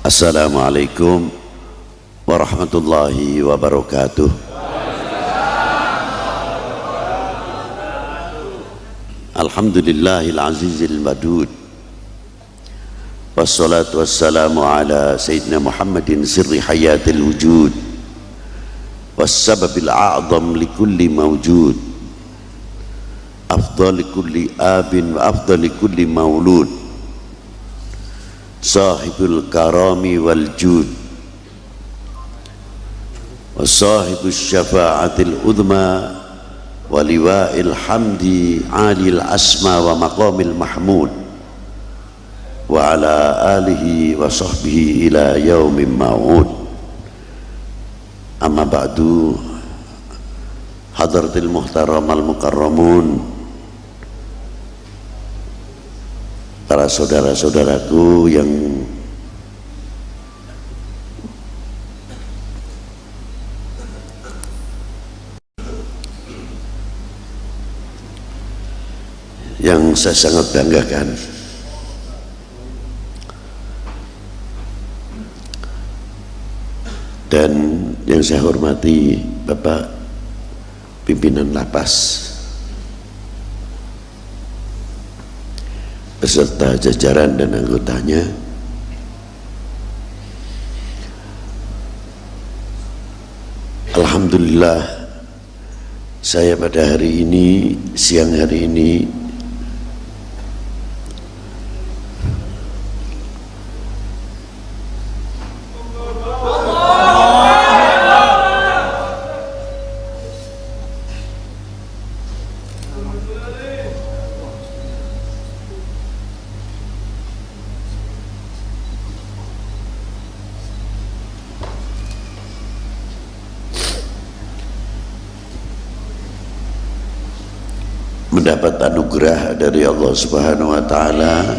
Assalamualaikum warahmatullahi wabarakatuh. Alhamdulillahil azizil madud, wassalatu wassalamu ala sayyidina Muhammadin sirri hayatil wujud, wassababil a'zam likulli mawjud, afdali kulli abin wa afdali kulli maulud, sahibul karami wal jud, wa sahibus syafa'atil udma, wa liwa'il hamdi alil asma wa maqamil mahmud, wa ala alihi wa sahbihi ila yaumin ma'ud. Amma ba'du, hadratil muhtaramal mukarramun, para saudara-saudaraku yang saya sangat banggakan, dan yang saya hormati Bapak Pimpinan Lapas beserta jajaran dan anggotanya, alhamdulillah saya pada hari ini, siang hari ini, mendapat anugerah dari Allah Subhanahu wa Ta'ala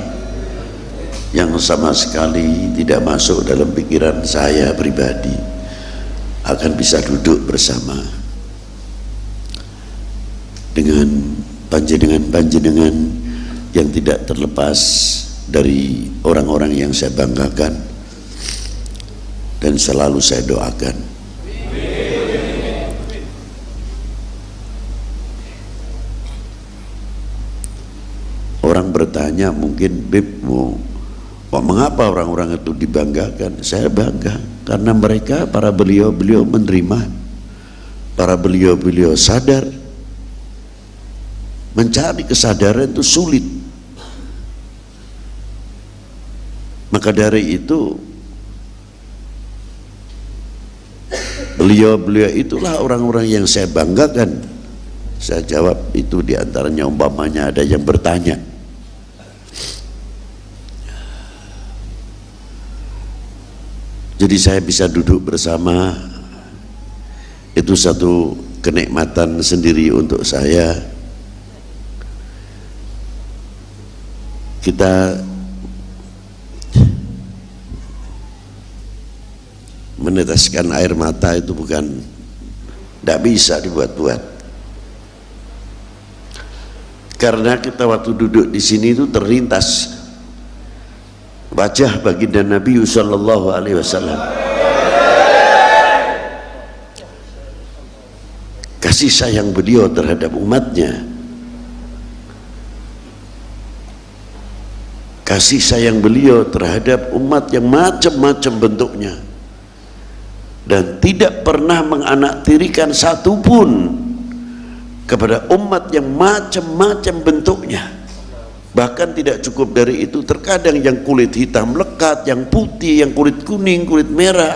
yang sama sekali tidak masuk dalam pikiran saya pribadi akan bisa duduk bersama dengan panjenengan yang tidak terlepas dari orang-orang yang saya banggakan dan selalu saya doakan. Orang bertanya mungkin, Bib, mengapa orang-orang itu dibanggakan? Saya bangga karena mereka, para beliau-beliau menerima, para beliau-beliau sadar. Mencari kesadaran itu sulit. Maka dari itu beliau-beliau itulah orang-orang yang saya banggakan. Saya jawab itu diantaranya, umpamanya ada yang bertanya, jadi saya bisa duduk bersama, itu satu kenikmatan sendiri untuk saya. Kita meneteskan air mata itu bukan, tidak bisa dibuat-buat. Karena kita waktu duduk di sini itu terlintas wajah baginda Nabi sallallahu alaihi wasallam, kasih sayang beliau terhadap umatnya, kasih sayang beliau terhadap umat yang macam-macam bentuknya, dan tidak pernah menganaktirikan satupun kepada umat yang macam-macam bentuknya. Bahkan tidak cukup dari itu, terkadang yang kulit hitam lekat, yang putih, yang kulit kuning, kulit merah.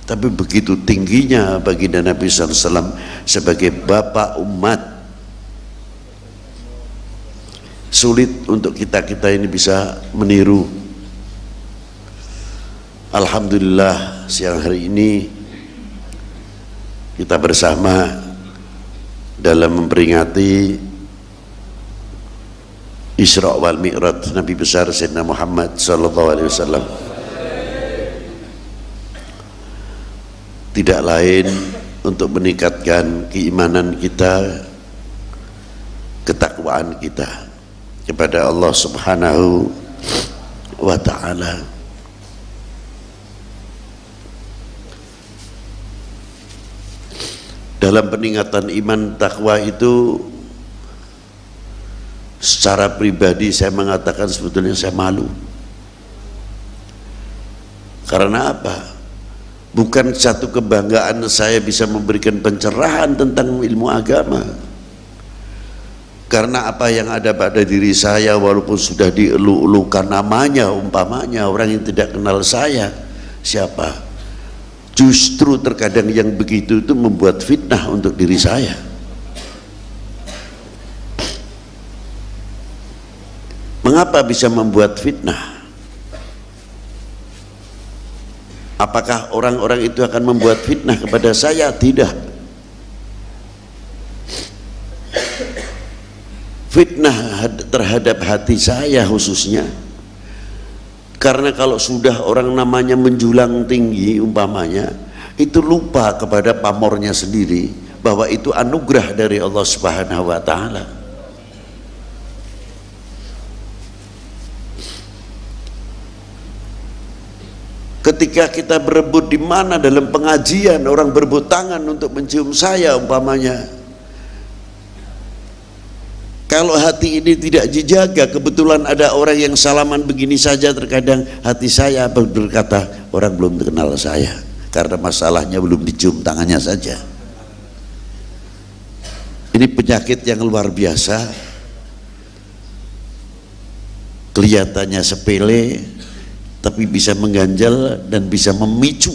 Tapi begitu tingginya baginda Nabi SAW sebagai bapak umat, sulit untuk kita ini bisa meniru. Alhamdulillah siang hari ini kita bersama dalam memperingati Isra wal Mi'raj Nabi besar Sayyidina Muhammad sallallahu alaihi wasallam. Tidak lain untuk meningkatkan keimanan kita, ketakwaan kita kepada Allah Subhanahu wa ta'ala. dalam peningkatan iman takwa itu secara pribadi saya mengatakan sebetulnya saya malu. Karena apa? Bukan satu kebanggaan saya bisa memberikan pencerahan tentang ilmu agama, karena apa yang ada pada diri saya walaupun sudah dielu-elukan namanya, umpamanya orang yang tidak kenal saya siapa, justru terkadang yang begitu itu membuat fitnah untuk diri saya. Mengapa bisa membuat fitnah? Apakah orang-orang itu akan membuat fitnah kepada saya? Tidak. Fitnah terhadap hati saya khususnya, karena kalau sudah orang namanya menjulang tinggi umpamanya, itu lupa kepada pamornya sendiri bahwa itu anugerah dari Allah Subhanahu wa taala. Ketika kita berebut di mana dalam pengajian orang berebut tangan untuk mencium saya umpamanya, kalau hati ini tidak dijaga, kebetulan ada orang yang salaman begini saja, terkadang hati saya berkata orang belum kenal saya karena masalahnya belum dicium tangannya saja. Ini penyakit yang luar biasa, kelihatannya sepele tapi bisa mengganjal dan bisa memicu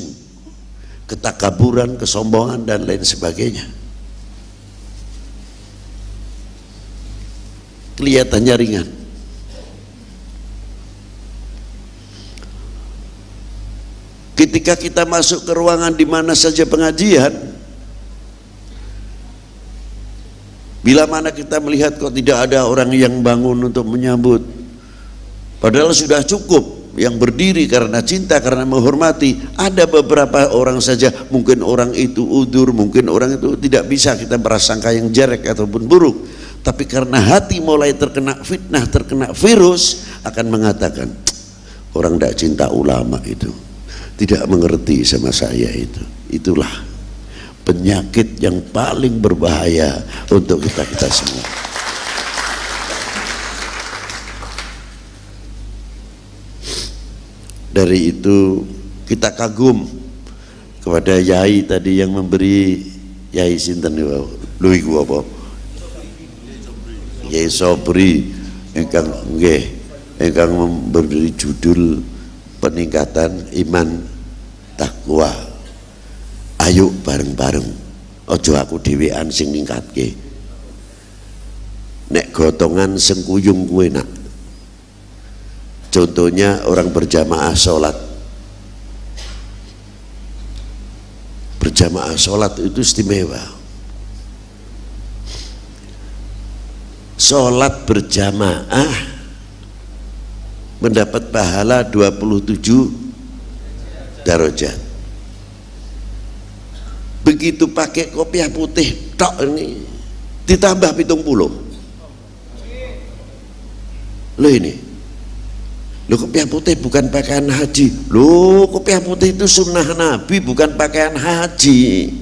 ketakaburan, kesombongan dan lain sebagainya. Kelihatannya ringan, ketika kita masuk ke ruangan di mana saja pengajian, bila mana kita melihat kok tidak ada orang yang bangun untuk menyambut, padahal sudah cukup yang berdiri karena cinta, karena menghormati. Ada beberapa orang saja, mungkin orang itu udur, mungkin orang itu tidak bisa kita prasangka yang jelek ataupun buruk, tapi karena hati mulai terkena fitnah, terkena virus, akan mengatakan orang tidak cinta ulama itu, tidak mengerti sama saya itu. Itulah penyakit yang paling berbahaya untuk kita semua. Dari itu kita kagum kepada Yai tadi yang memberi, Yai sinten lho iku apa? Yai Sobri ingkang memberi judul peningkatan iman takwa. Ayo bareng-bareng, ojo aku dhewean sing ningkatke. Nek gotongan sengkuyung kuwe nak. Contohnya orang berjamaah sholat. Berjamaah sholat itu istimewa. Sholat berjamaah mendapat pahala 27 darajat. Begitu pakai kopiah putih tok ini ditambah 70. Loh ini, loh kopiah putih bukan pakaian haji. Loh kopiah putih itu sunnah Nabi, bukan pakaian haji.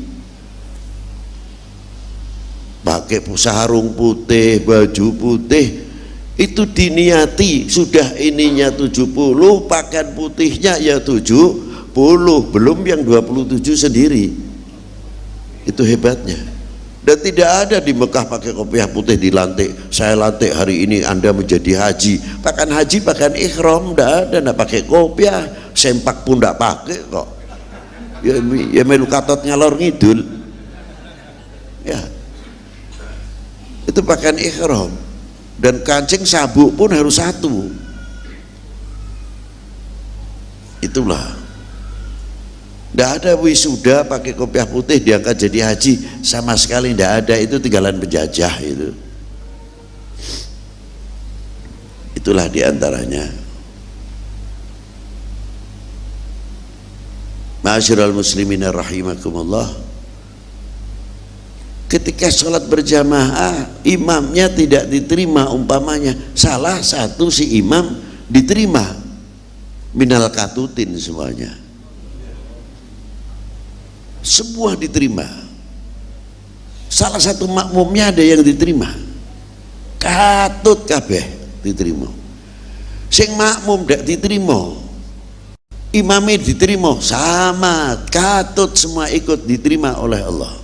Pakai sarung putih, baju putih itu diniati, sudah ininya 70, pakaian putihnya ya 70, belum yang 27 sendiri. Itu hebatnya. Dan tidak ada di Mekah pakai kopiah putih dilantik, saya lantik hari ini Anda menjadi haji. Pakaian haji, pakaian ikhram, tidak ada, tidak pakai kopiah, sempak pun tidak pakai kok. Ya melu katot ngalor ngidul. Ya, itu pakaian ikhram. Dan kancing sabuk pun harus satu. Itulah. Tidak ada wisuda pakai kopiah putih diangkat jadi haji, sama sekali tidak ada. Itu tinggalan penjajah itu. Itulah diantaranya. Ma'asyiral muslimin rahimakumullah, ketika sholat berjamaah imamnya tidak diterima, umpamanya salah satu si imam diterima, minal katutin semuanya, semua diterima. salah satu makmumnya ada yang diterima, katut kabeh diterima. Sing makmum ndak diterima, imamnya diterima, sama katut semua ikut diterima oleh Allah.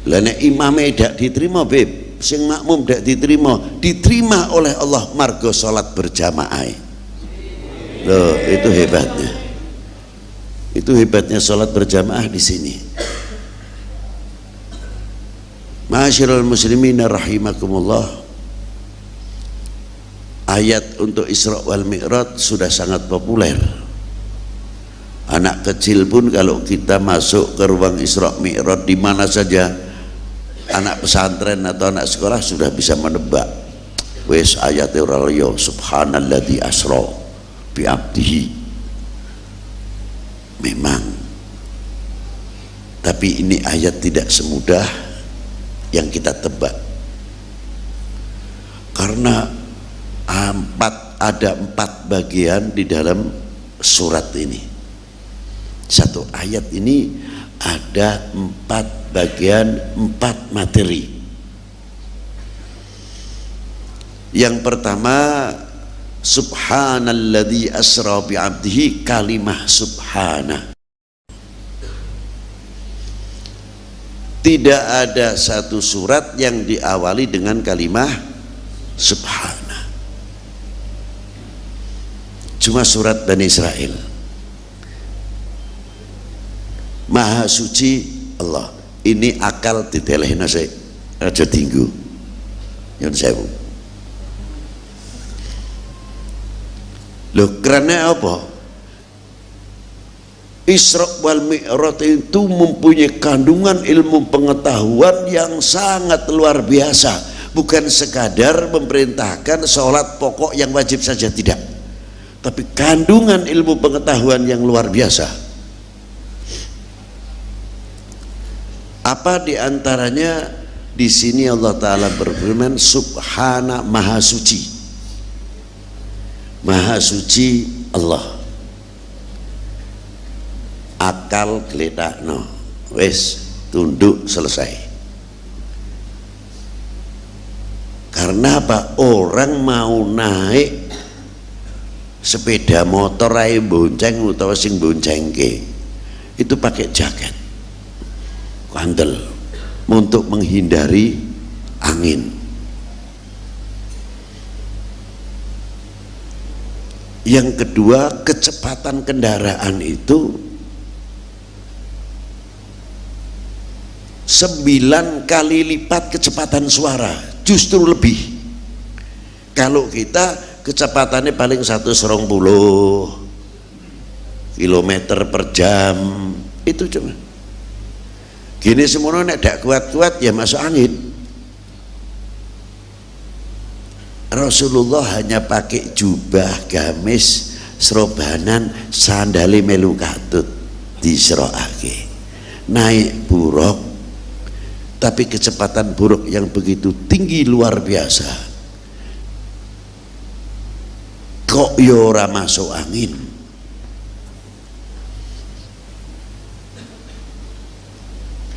Lah nek imamnya ndak diterima beb, sing makmum ndak diterima oleh Allah margo salat berjamaah. Loh, itu hebatnya. Itu hebatnya salat berjamaah di sini. Ma'asyiral muslimin rahimakumullah. Ayat untuk Isra wal Mi'raj sudah sangat populer. Anak kecil pun kalau kita masuk ke ruang Isra Mi'raj di mana saja, anak pesantren atau anak sekolah sudah bisa menebak. Wes ayate ora liya, subhanalladzi asra bi abdihi. Memang. Tapi ini ayat tidak semudah yang kita tebak. Karena ada empat bagian di dalam surat ini. Satu ayat ini ada 4 bagian, 4 materi. Yang pertama, subhanalladzi asra bi abdihi, kalimah subhana. Tidak ada satu surat yang diawali dengan kalimah subhana. Cuma surat Bani Israel. Maha suci Allah. Ini akal ditelehna sik aja tinggu. Nyun sewu. Loh, karena apa? Isra wal Mi'raj itu mempunyai kandungan ilmu pengetahuan yang sangat luar biasa. Bukan sekadar memerintahkan sholat pokok yang wajib saja, tidak, tapi kandungan ilmu pengetahuan yang luar biasa. Apa diantaranya? Di sini Allah Ta'ala berfirman, subhana, maha suci. Maha suci Allah. Akal geletakno, wes tunduk, selesai. Karena apa? Orang mau naik sepeda motor ae bonceng utawa sing boncengke itu pakai jaket kandel untuk menghindari angin. Yang kedua, kecepatan kendaraan itu 9 kali lipat kecepatan suara, justru lebih. Kalau kita kecepatannya paling 120 km per jam, itu cuma gini semuanya. Nek dak kuat-kuat ya masuk angin. Rasulullah hanya pakai jubah, gamis, serobanan, sandali melu katut, diserokake, naik buruk, tapi kecepatan buruk yang begitu tinggi luar biasa, kok yora masuk angin.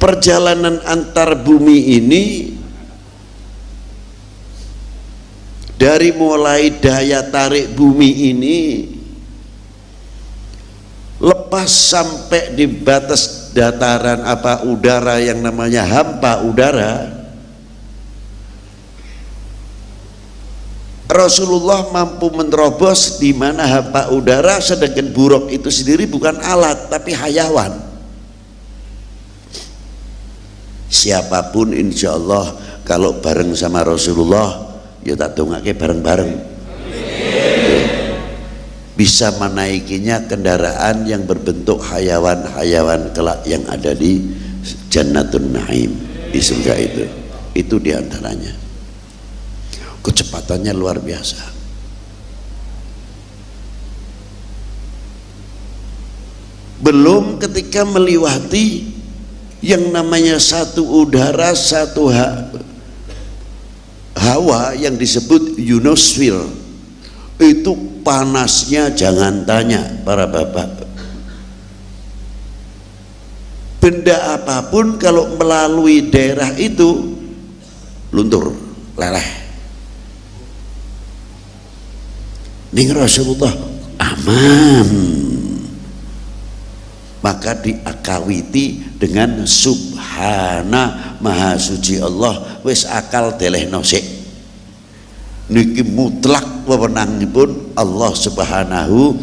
Perjalanan antar bumi ini dari mulai daya tarik bumi ini lepas sampai di batas dataran udara yang namanya hampa udara, Rasulullah mampu menerobos di mana hampa udara, sedangkan buruk itu sendiri bukan alat tapi hayawan. Siapapun insya Allah kalau bareng sama Rasulullah ya tak dongake bareng-bareng, bisa menaikinya kendaraan yang berbentuk hayawan-hayawan kelak yang ada di Jannatun Naim, di surga itu diantaranya. Kecepatannya luar biasa. Belum ketika melewati yang namanya satu udara, satu hawa yang disebut ionosfer, itu panasnya jangan tanya para bapak. benda apapun kalau melalui daerah itu luntur, leleh. Ning Rasulullah aman, maka diakawiti dengan subhana maha suci Allah. Wis akal delehno sik, niki mutlak wewenangipun Allah subhanahu.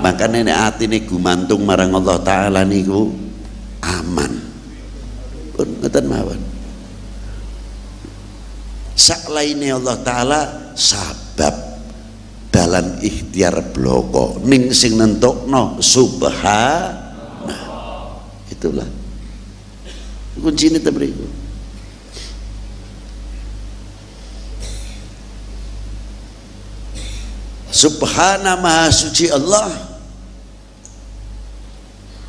Makanya nek atine gumantung marang Allah taala niku aman pun ngoten mawon. Saklaine Allah taala sabab dalan ikhtiar bloko ning sing nentokno subhana. Itulah kuncine ta mriku. Subhana maha suci Allah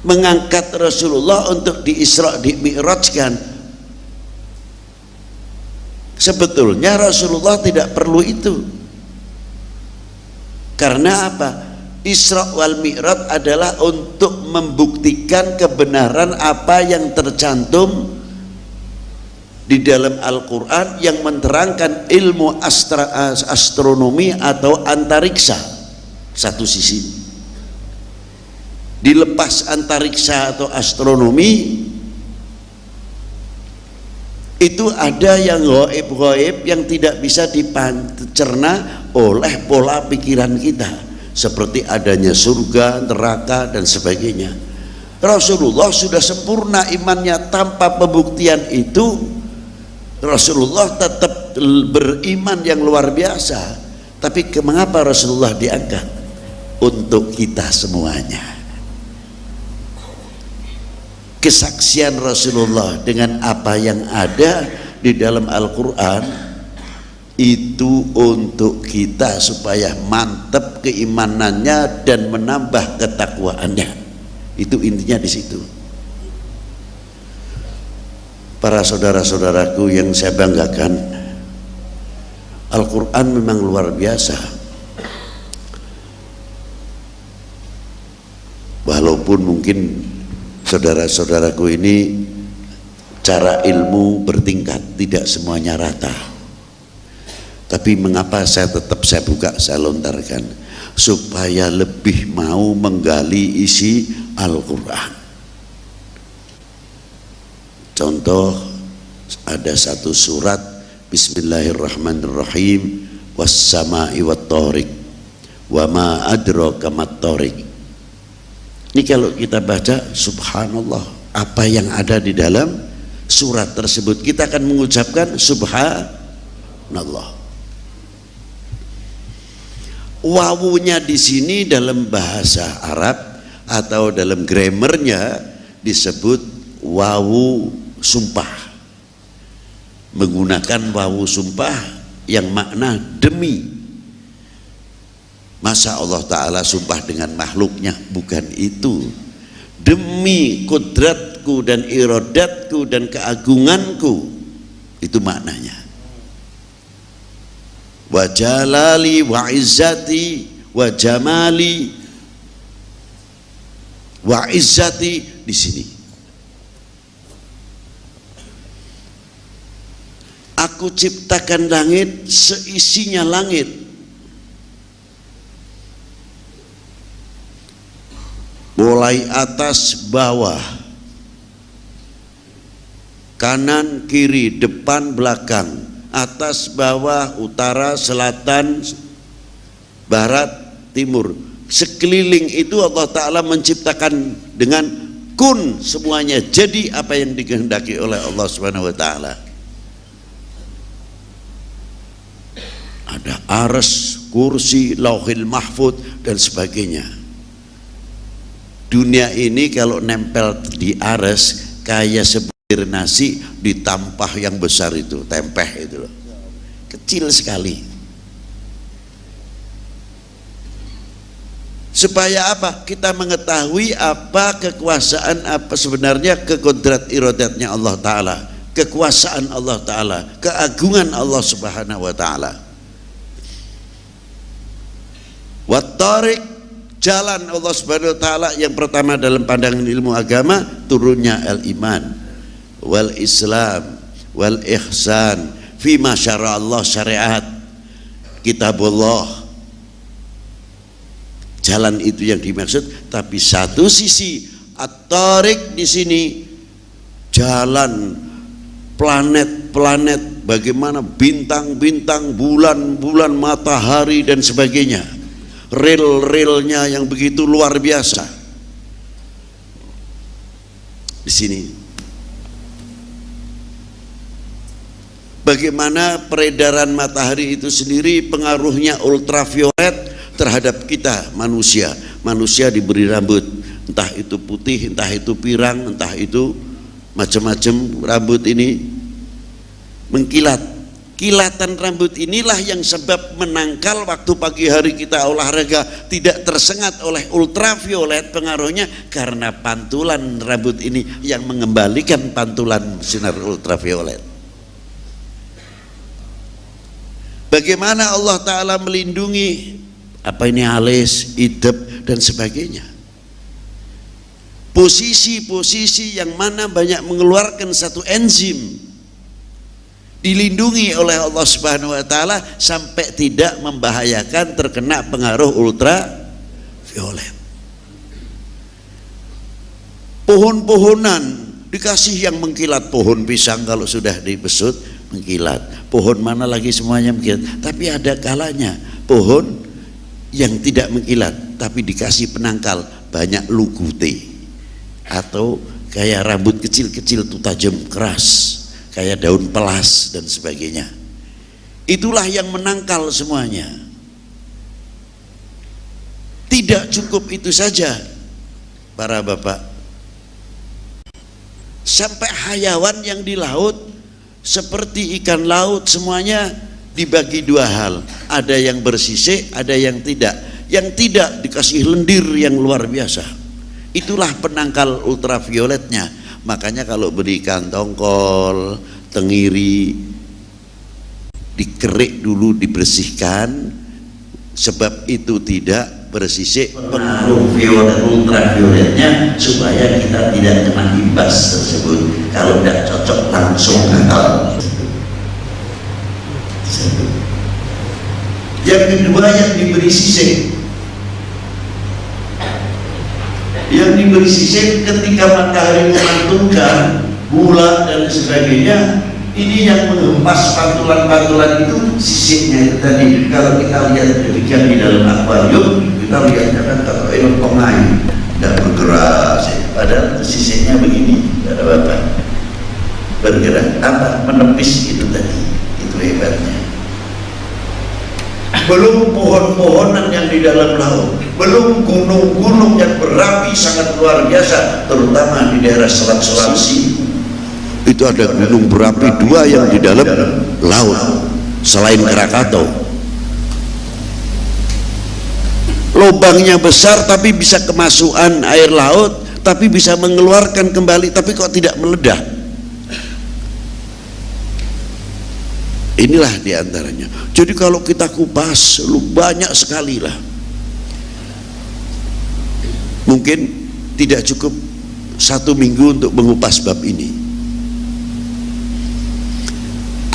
mengangkat Rasulullah untuk di Isra di Mi'rajkan. Sebetulnya Rasulullah tidak perlu itu. Karena apa? Isra wal Mi'raj adalah untuk membuktikan kebenaran apa yang tercantum di dalam Al-Quran yang menerangkan ilmu astronomi atau antariksa. Satu sisi dilepas antariksa atau astronomi itu ada yang gaib-gaib yang tidak bisa dicerna oleh pola pikiran kita, seperti adanya surga, neraka dan sebagainya. Rasulullah sudah sempurna imannya. Tanpa pembuktian itu Rasulullah tetap beriman yang luar biasa. Tapi mengapa Rasulullah diangkat? Untuk kita semuanya. Kesaksian Rasulullah dengan apa yang ada di dalam Al-Quran itu untuk kita supaya mantap keimanannya dan menambah ketakwaannya. Itu intinya di situ. Para saudara-saudaraku yang saya banggakan, Al-Quran memang luar biasa. Walaupun mungkin saudara-saudaraku ini cara ilmu bertingkat, tidak semuanya rata. Tapi mengapa saya buka, saya lontarkan, supaya lebih mau menggali isi Al-Quran. Contoh, ada satu surat, Bismillahirrahmanirrahim, was-sama'i wat-thariq wa ma adraka mat-thariq. Ini kalau kita baca, subhanallah, apa yang ada di dalam surat tersebut, kita akan mengucapkan subhanallah. Wawunya di sini dalam bahasa Arab atau dalam grammarnya disebut wawu sumpah, menggunakan wawu sumpah yang makna demi. Masa Allah Ta'ala sumpah dengan makhluknya? Bukan itu. Demi kudratku dan iradatku dan keagunganku, itu maknanya. Wa jalali wa izzati wa jamali wa izzati di sini. Aku ciptakan langit seisinya langit, mulai atas bawah, kanan kiri, depan belakang, atas bawah, utara selatan, barat timur, sekeliling itu Allah Ta'ala menciptakan dengan kun, semuanya jadi apa yang dikehendaki oleh Allah Subhanahu wa Ta'ala. Ada arsy, kursi, lauhil mahfud dan sebagainya. Dunia ini kalau nempel di arsy kayak sebutir nasi ditampah yang besar itu, tempeh itu loh, kecil sekali. Supaya apa? Kita mengetahui apa kekuasaan, apa sebenarnya kekodrat iradatnya Allah Ta'ala, kekuasaan Allah Ta'ala, keagungan Allah Subhanahu wa Ta'ala. Wat-thariq, jalan Allah Subhanahu wa taala yang pertama dalam pandangan ilmu agama, turunnya al-iman wal islam wal ihsan fi ma syara Allah, syariat kitabullah. Jalan itu yang dimaksud, tapi satu sisi at-tariq di sini jalan planet-planet, bagaimana bintang-bintang, bulan-bulan, matahari dan sebagainya, rel-relnya yang begitu luar biasa. Di sini bagaimana peredaran matahari itu sendiri pengaruhnya ultraviolet terhadap kita manusia. Manusia diberi rambut, entah itu putih, entah itu pirang, entah itu macam-macam rambut ini mengkilat. Kilatan rambut inilah yang sebab menangkal waktu pagi hari kita olahraga tidak tersengat oleh ultraviolet pengaruhnya, karena pantulan rambut ini yang mengembalikan pantulan sinar ultraviolet. Bagaimana Allah Ta'ala melindungi apa ini alis, idep dan sebagainya. Posisi-posisi yang mana banyak mengeluarkan satu enzim dilindungi oleh Allah Subhanahu wa taala sampai tidak membahayakan terkena pengaruh ultraviolet. Pohon-pohonan dikasih yang mengkilat, pohon pisang kalau sudah dibesut mengkilat, pohon mana lagi semuanya mengkilat. Tapi ada kalanya pohon yang tidak mengkilat tapi dikasih penangkal, banyak lugute atau kayak rambut kecil-kecil tuh tajam keras kayak daun pelas dan sebagainya. Itulah yang menangkal semuanya. Tidak cukup itu saja para bapak, sampai hayawan yang di laut seperti ikan laut semuanya dibagi dua hal, ada yang bersisik, ada yang tidak. Yang tidak dikasih lendir yang luar biasa. Itulah penangkal ultravioletnya. Makanya kalau beri ikan tongkol, tenggiri, dikerik dulu, dibersihkan, sebab itu tidak bersisik pengaruh ultravioletnya, supaya kita tidak kena imbas tersebut. Kalau tidak cocok langsung gatal. Yang kedua, yang diberi sisik. Yang diberi sisik ketika matahari memantulkan bulan dan sebagainya, ini yang menghempas pantulan-pantulan itu sisiknya itu tadi. Kalau kita lihat demikian di dalam akuarium, kita lihatnya kan kalau pengai tidak bergerak, padahal sisiknya begini, tidak ada apa-apa, bergerak apa, menepis itu tadi. Itu hebatnya. Belum pohon-pohonan yang di dalam laut, belum gunung-gunung yang berapi sangat luar biasa, terutama di daerah Selat Sulawesi. Itu ada gunung berapi dua yang di dalam laut selain Krakatau. Lubangnya besar tapi bisa kemasukan air laut, tapi bisa mengeluarkan kembali, tapi kok tidak meledak. Inilah diantaranya. Jadi kalau kita kupas, banyak sekali lah. Mungkin tidak cukup 1 minggu untuk mengupas bab ini.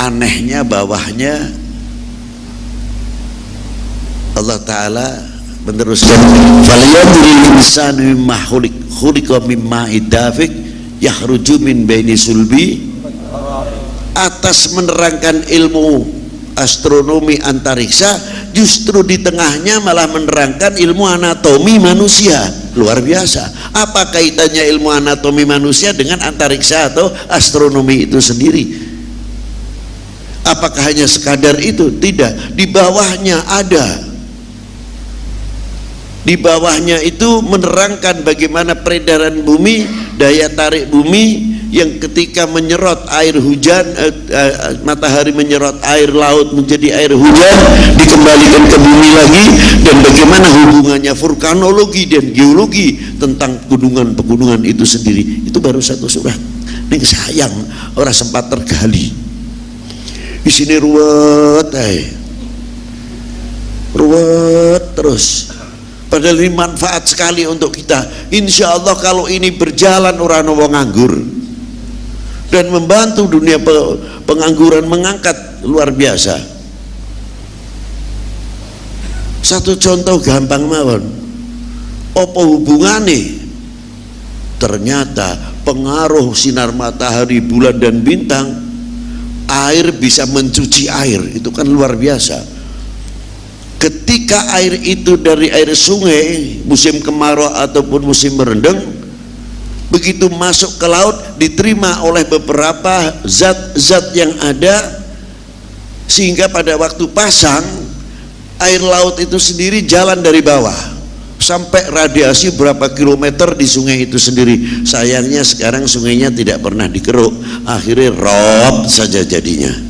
Anehnya bawahnya Allah Ta'ala meneruskan, falyanzuril insanu mimma khuliqa mimma idafik yakhruju min baini sulbi. Atas menerangkan ilmu astronomi antariksa, justru di tengahnya malah menerangkan ilmu anatomi manusia. Luar biasa. Apa kaitannya ilmu anatomi manusia dengan antariksa atau astronomi itu sendiri? Apakah hanya sekadar itu? Tidak. Di bawahnya ada. Di bawahnya itu menerangkan bagaimana peredaran bumi, daya tarik bumi, yang ketika menyerot air hujan, matahari menyerot air laut menjadi air hujan, dikembalikan ke bumi lagi, dan bagaimana hubungannya vulkanologi dan geologi tentang gunungan-pegunungan itu sendiri. Itu baru satu surat. Ning sayang orang sempat tergali. Di sini ruwet, ruwet terus. Padahal ini manfaat sekali untuk kita. Insya Allah kalau ini berjalan orang wong nganggur dan membantu dunia pengangguran, mengangkat luar biasa. Satu contoh gampang mawon. Apa hubungannya? Ternyata pengaruh sinar matahari, bulan dan bintang, air bisa mencuci air. Itu kan luar biasa. Ketika air itu dari air sungai musim kemarau ataupun musim merendeng, begitu masuk ke laut diterima oleh beberapa zat-zat yang ada, sehingga pada waktu pasang air laut itu sendiri jalan dari bawah sampai radiasi berapa kilometer di sungai itu sendiri. Sayangnya sekarang sungainya tidak pernah dikeruk, akhirnya rob saja jadinya.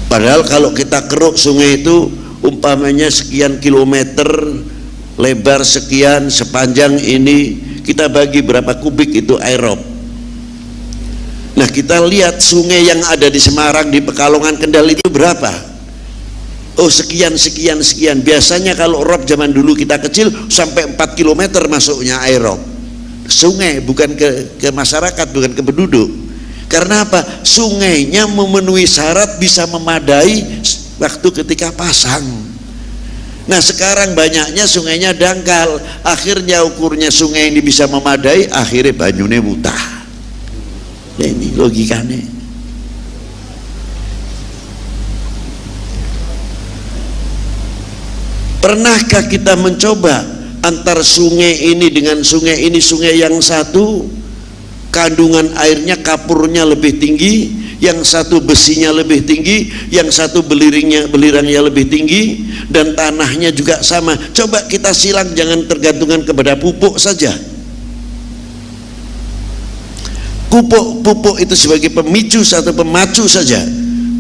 Padahal kalau kita keruk sungai itu umpamanya sekian kilometer, lebar sekian, sepanjang ini, kita bagi berapa kubik itu air rob. Nah kita lihat sungai yang ada di Semarang, di Pekalongan, Kendal itu berapa? Oh sekian. Biasanya kalau rob zaman dulu kita kecil sampai 4 km masuknya air rob. Sungai, bukan ke masyarakat, bukan ke penduduk. Karena apa? Sungainya memenuhi syarat bisa memadai waktu ketika pasang. Nah sekarang banyaknya sungainya dangkal, akhirnya ukurnya sungai ini bisa memadai, akhirnya banyune mutah. Nah, ini logikanya. Pernahkah kita mencoba antar sungai ini dengan sungai ini, sungai yang satu kandungan airnya, kapurnya lebih tinggi, yang satu besinya lebih tinggi, yang satu belirangnya lebih tinggi, dan tanahnya juga sama. Coba kita silang, jangan tergantungan kepada pupuk saja. Pupuk itu sebagai pemicu atau pemacu saja,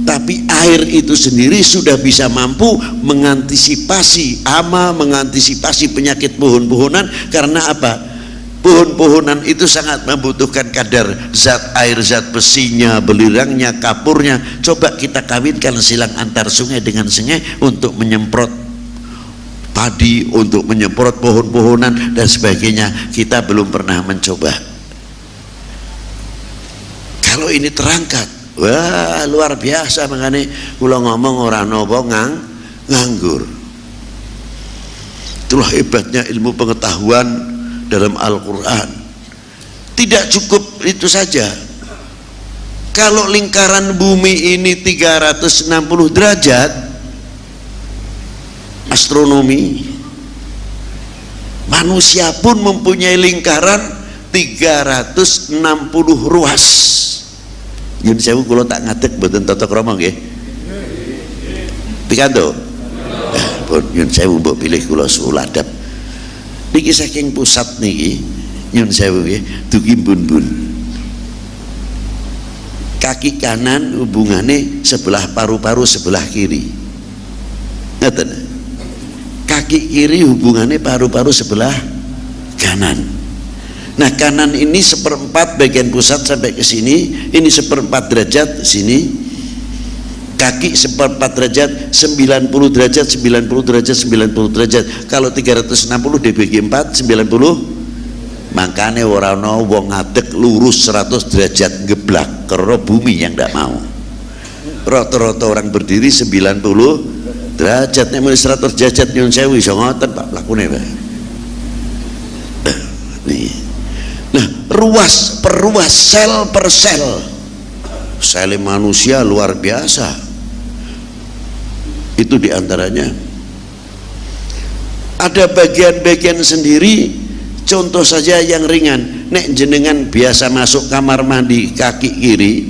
tapi air itu sendiri sudah bisa mampu mengantisipasi hama, mengantisipasi penyakit pohon-pohonan. Karena apa? Pohon-pohonan itu sangat membutuhkan kadar zat air, zat besinya, belirangnya, kapurnya. Coba kita kawinkan silang antar sungai dengan sungai untuk menyemprot padi, untuk menyemprot pohon-pohonan dan sebagainya. Kita belum pernah mencoba. Kalau ini terangkat, wah luar biasa. Makanya kula ngomong orang nopo nganggur. Itulah hebatnya ilmu pengetahuan dalam Al-Quran. Tidak cukup itu saja. Kalau lingkaran bumi ini 360 derajat astronomi, manusia pun mempunyai lingkaran 360 ruas. Yun sewu kula tak ngadeg mboten tata krama nggih. Pikanto? Pun yun sewu mbok pilih kula suul adab. Niki saking pusat niki nyun sewu nggih dugi bun-bun. Kaki kanan hubungane sebelah paru-paru sebelah kiri. Ngoten. Kaki kiri hubungane paru-paru sebelah kanan. Nah kanan ini 1/4 bagian pusat sampai ke sini, ini 1/4 derajat sini. Kaki 1/4 derajat, 90 derajat, 90 derajat, 90 derajat. Kalau 360 dibagi 4, 90. Makanya orang wong ngadeg lurus 100 derajat geblak karena bumi yang tidak mau. Rata-rata orang berdiri 90 derajat. Nek mulai 100 derajat nyun sewu iso ngoten Pak lakune Pak. Nih. Nah, ruas per ruas, sel per sel. Sel manusia luar biasa. Itu diantaranya. Ada bagian-bagian sendiri. Contoh saja yang ringan. Nek jenengan biasa masuk kamar mandi kaki kiri,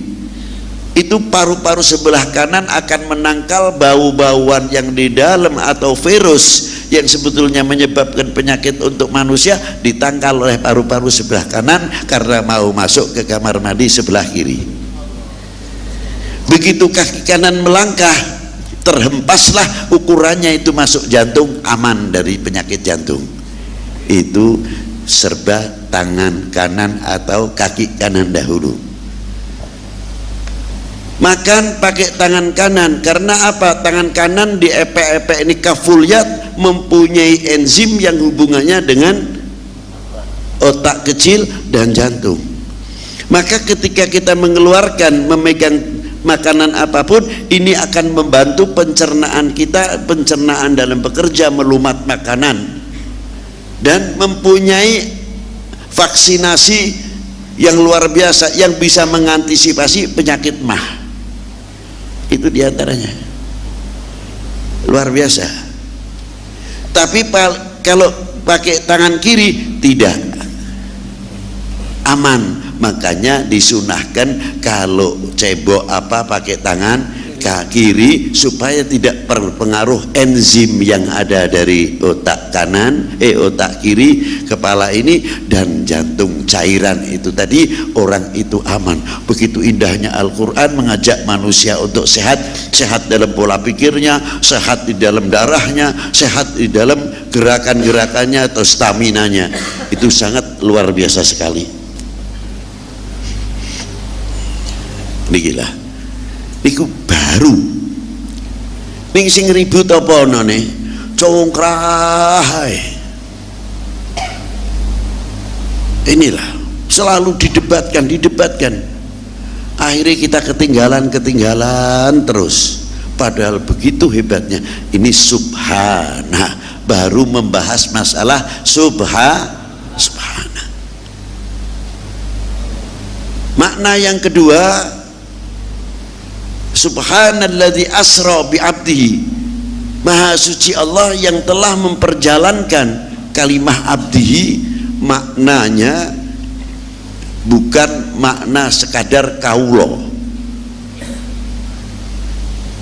itu paru-paru sebelah kanan akan menangkal bau-bauan yang di dalam atau virus yang sebetulnya menyebabkan penyakit untuk manusia, ditangkal oleh paru-paru sebelah kanan karena mau masuk ke kamar mandi sebelah kiri. Begitu kaki kanan melangkah, terhempaslah ukurannya itu masuk jantung, aman dari penyakit jantung. Itu serba tangan kanan atau kaki kanan dahulu. Makan pakai tangan kanan. Karena apa? Tangan kanan di epek-epek ini kafuliyat, mempunyai enzim yang hubungannya dengan otak kecil dan jantung. Maka ketika kita mengeluarkan, memegang makanan apapun, ini akan membantu pencernaan kita, pencernaan dalam bekerja, melumat makanan, dan mempunyai vaksinasi yang luar biasa yang bisa mengantisipasi penyakit mah. Itu diantaranya luar biasa. Tapi kalau pakai tangan kiri tidak aman. Makanya disunahkan kalau cebok apa pakai tangan kiri supaya tidak berpengaruh enzim yang ada dari otak kanan, otak kiri, kepala ini dan jantung, cairan itu tadi, orang itu aman. Begitu indahnya Al-Quran mengajak manusia untuk sehat, sehat dalam pola pikirnya, sehat di dalam darahnya, sehat di dalam gerakan-gerakannya atau staminanya. Itu sangat luar biasa sekali. Nikilah, niku baru. Ning sing ribut apa onone? Congkrah. Inilah selalu didebatkan. Akhirnya kita ketinggalan terus. Padahal begitu hebatnya. Ini subhana, baru membahas masalah subhana. Makna yang kedua, subhanalladzi asra bi abdihi, maha suci Allah yang telah memperjalankan kalimah abdihi. Maknanya bukan makna sekadar kaulo,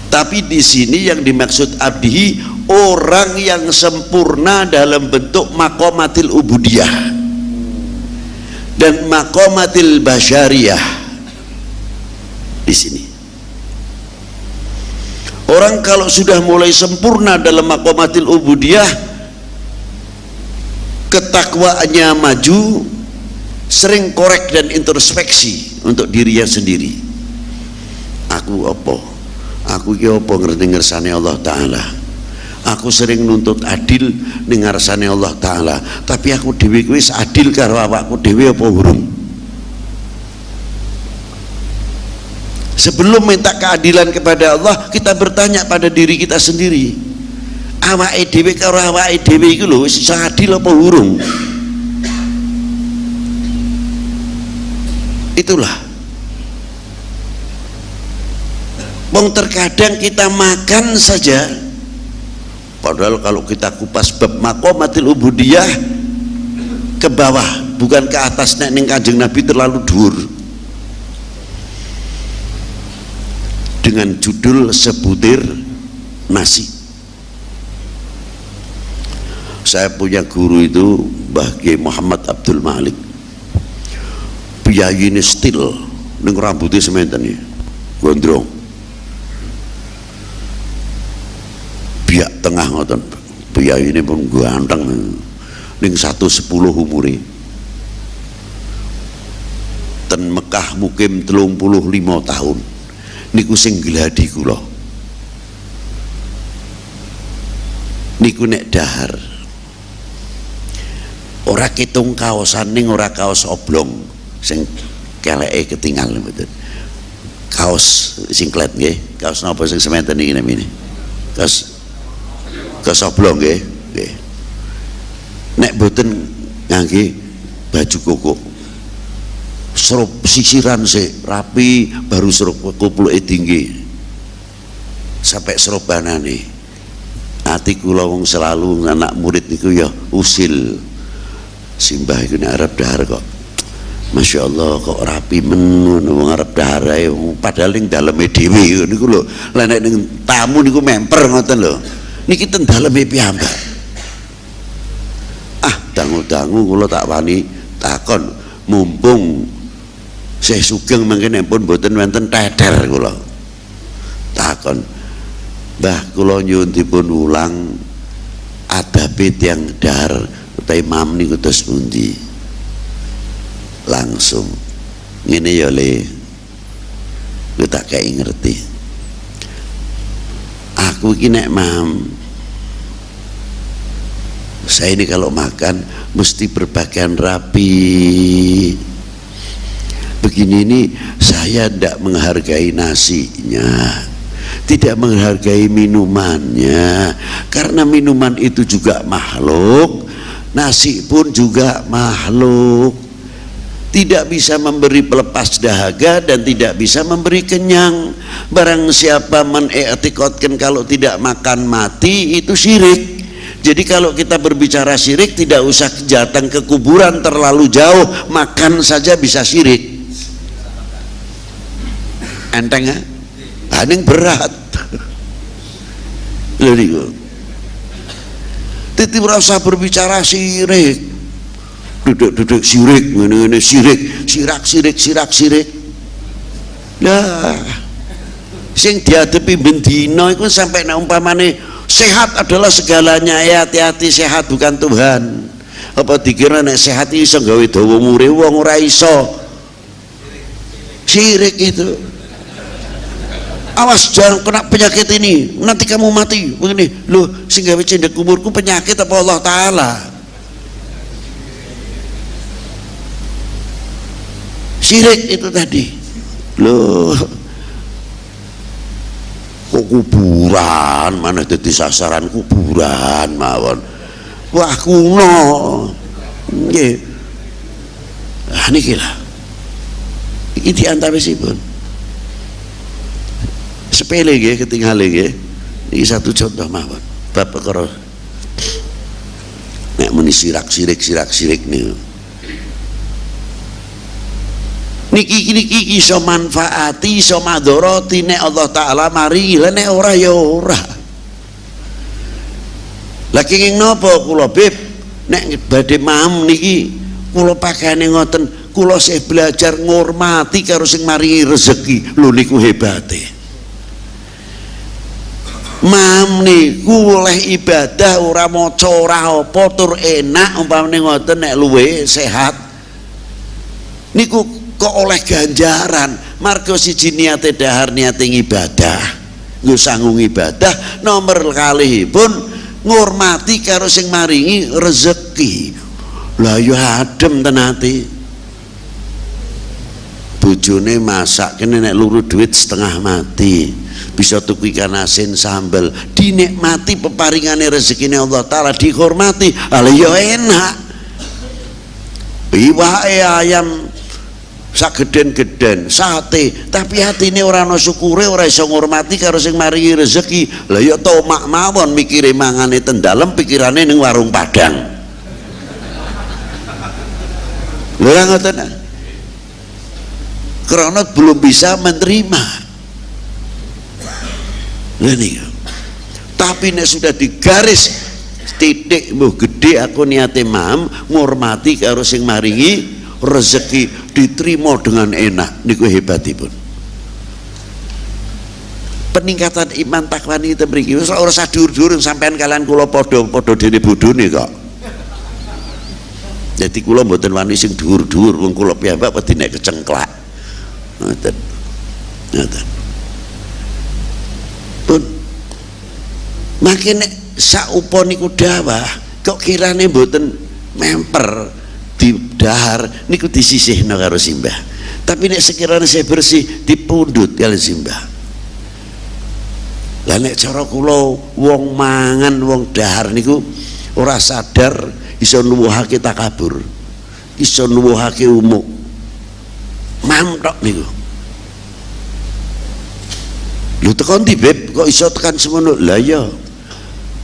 tapi di sini yang dimaksud abdihi orang yang sempurna dalam bentuk maqamatil ubudiyah dan maqamatil basyariyah. Di sini orang kalau sudah mulai sempurna dalam maqamatil ubudiyah, ketakwaannya maju, sering korek dan introspeksi untuk dirinya sendiri. Aku apa? Aku ki apa ngerti ngersane Allah Ta'ala? Aku sering nuntut adil ning ngarsane Allah Ta'ala, tapi aku dhewe kuwi adil karo awakku dhewe apa urung? Sebelum minta keadilan kepada Allah, kita bertanya pada diri kita sendiri, awake dhewe karo awake dhewe iku lho wis adil apa urung? Itulah. Wong terkadang kita makan saja, padahal kalau kita kupas bab maqamatil ubudiyah ke bawah, bukan ke atas, nek ning Kanjeng Nabi terlalu dhuwur. Dengan judul sebutir nasi. Saya punya guru itu Mbah Kiai Muhammad Abdul Malik. Biayine stil ning rambutnya sementen iki. Gondrong. Biak tengah ngoten. Biayine pun ganteng. Ning 110 umure. Ten Mekah mukim 35 tahun. Niku sing gladi kula. Niku nek dahar ora kitung kaosan ning ora kaos oblong sing keleke ketinggal mboten. Kaos singlet nggih, kaos napa sing sementen iki namine? Kaos oblong nggih. Nggih. Nek mboten ngangge baju koko, serup sisiran sih rapi, baru serup kupluke tinggi sampai serobanane. Ati kula wong selalu anak murid niku ya usil simbah iku nek arep dahar kok Masya Allah kok rapi men wong arep dahar ae, padahal ning daleme dhewe niku lho, lha nek ning tamu niku memper ngoten lho, niki ten daleme piyambak. Dangu-dangu kula tak wani takon, mumpung Syekh Sugeng mangkene pun mboten wonten teder kula. Takon, Mbah kula nyuwun dipun ulang adabe tiyang dahar utawi imam niku terus pundi? Langsung ngene ya Le, Gue tak kayak ngerti. Aku ini nek mam, saya ini kalau makan mesti berpakaian rapi. Begini ini saya tidak menghargai nasinya, tidak menghargai minumannya, karena minuman itu juga makhluk, nasi pun juga makhluk, tidak bisa memberi pelepas dahaga dan tidak bisa memberi kenyang. Barang siapa menetikotkan kalau tidak makan mati, itu syirik. Jadi kalau kita berbicara syirik, tidak usah datang ke kuburan terlalu jauh, makan saja bisa syirik. Enteng ya? Ini berat. Lalu titip rasa berbicara syirik, duduk sirik, ini sirik. Nah, sing dihadapi bendino itu sampai nak umpamane sehat adalah segalanya, ya hati-hati, sehat bukan Tuhan. Apa dikira nek sehat iso gawe dawa umure wong, ora iso. Syirik itu. Awas jangan kena penyakit ini, nanti kamu mati. Begini, loh sing gawe cendek kuburku penyakit apa Allah Ta'ala? Syirik itu tadi. Loh, kok kuburan, mana jadi sasaran kuburan mawon. Wah kuno. Nggih. Ah niki lah. Iki diantawisipun. Sepele nggih, ketinggalan nggih. Iki satu contoh mawon. Bab perkara nek muni sirik niku. Niki iso manfaati, iso madharati nek Allah Ta'ala maringi, lah nek ora ya ora. Lah kenging napa kula Bib nek badhe mam niki kula pakane ngoten, kula sih belajar ngurmati karo sing maringi rezeki. Lho niku hebate. Mam niku oleh ibadah ora maca ora apa tur enak umpamane ngoten nek luwe sehat. Niku kok oleh ganjaran marga siji niate dahar niate ibadah nggo sanggung ibadah, nomor kalihipun ngurmati karo sing maringi rezeki. Lah yo adem tenati bojone masak kene nek luru duit setengah mati bisa tuku ikan asin sambel, dinikmati peparingane rezekine Allah Ta'ala, dihormati. Lah yo enak iwake ayam sageden-geden sate tapi hatine ora ana syukure, ora iso ngurmati karo sing maringi rezeki. Lah ya tomak mawon mikire mangane ten dalem, pikirane ning warung Padang. Lha ngoten. Karena belum bisa menerima. Lah niku. Tapi nek sudah digaris titik mbuh gede aku niate mam ngurmati karo sing maringi rezeki, diterima dengan enak, niku hebatipun. Peningkatan iman takwa niki mriki wis ora usah dhuwur-dhuwur sampean kalian kula padha dene bodhone kok. Jadi kula mboten wani sing dhuwur-dhuwur, wong kula piyambak wedi nek kecengklak. Ngoten. Ngoten. Pun makin nek saupa niku dawah kok kirane mboten memper di dahar niku disisihno karo simbah. Tapi nek sekiranya saya bersih dipundhut kali simbah. Lah nek cara kula wong mangan wong dahar niku ora sadar iso nuwuhake takabur, iso nuwuhake umuk. Mantok niku. Lho tekan ndi Beb kok iso tekan semono? Lah ya.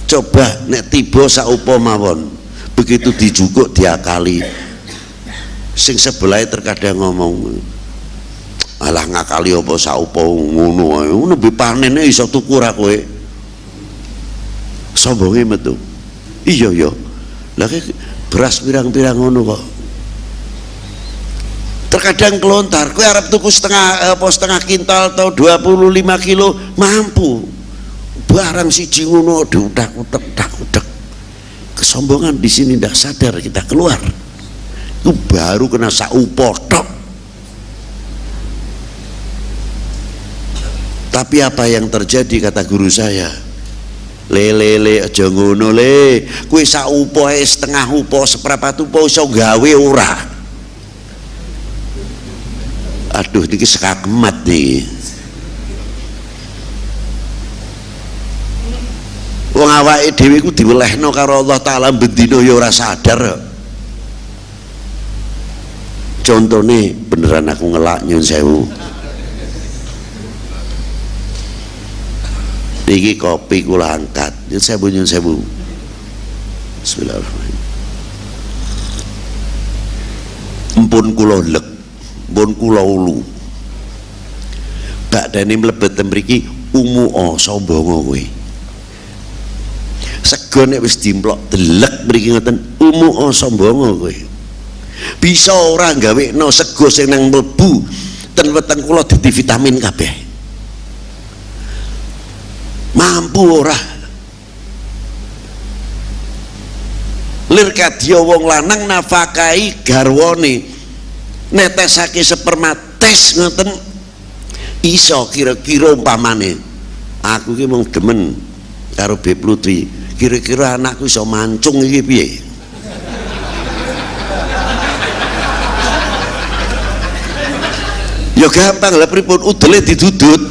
Coba nek tiba saupa mawon, begitu dijukuk diakali. Sing sebelah terkadang ngomong, alah ngakali apa saupa ngono ae, nembe panene iso tuku ra kowe. Sombonge metu. Iya ya. Lah beras pirang-pirang ngono kok. Terkadang kelontar, kowe arep tuku setengah kintal atau 25 kilo mampu. Barang siji ngono diudak-udak. Kesombongan di sini ndak sadar kita keluar. Itu baru kena saupo tok. Tapi apa yang terjadi, kata guru saya, le aja ngono le, kowe sak upo setengah upo seprapat upo iso gawe ora. Aduh niki sekakemat nih. Wong awake dhewe iku diwelehno karo Allah Taala bendina ya ora sadar. Contone beneran aku ngelak nyun sewu. Niki kopi kula angkat. Nyun sewu. Bismillahirrahmanirrahim. Empun kula lek, empun kula ulu. Bakdane mlebet mriki umuo sombongo kowe. Sego nek wis dimplok delek mriki ngoten umuo sombongo kowe. Bisa ora gawekno sego sing nang mlebu ten weteng kula dadi vitamin kabeh. Mampu ora? Lir kadya wong lanang nafakahi garwane netesake sperma tes ngoten iso kira-kira umpamane aku ki mung demen karo Beb Lutfi, kira-kira anakku iso mancung iki piye? Ya gampang lah pripun udele didudut.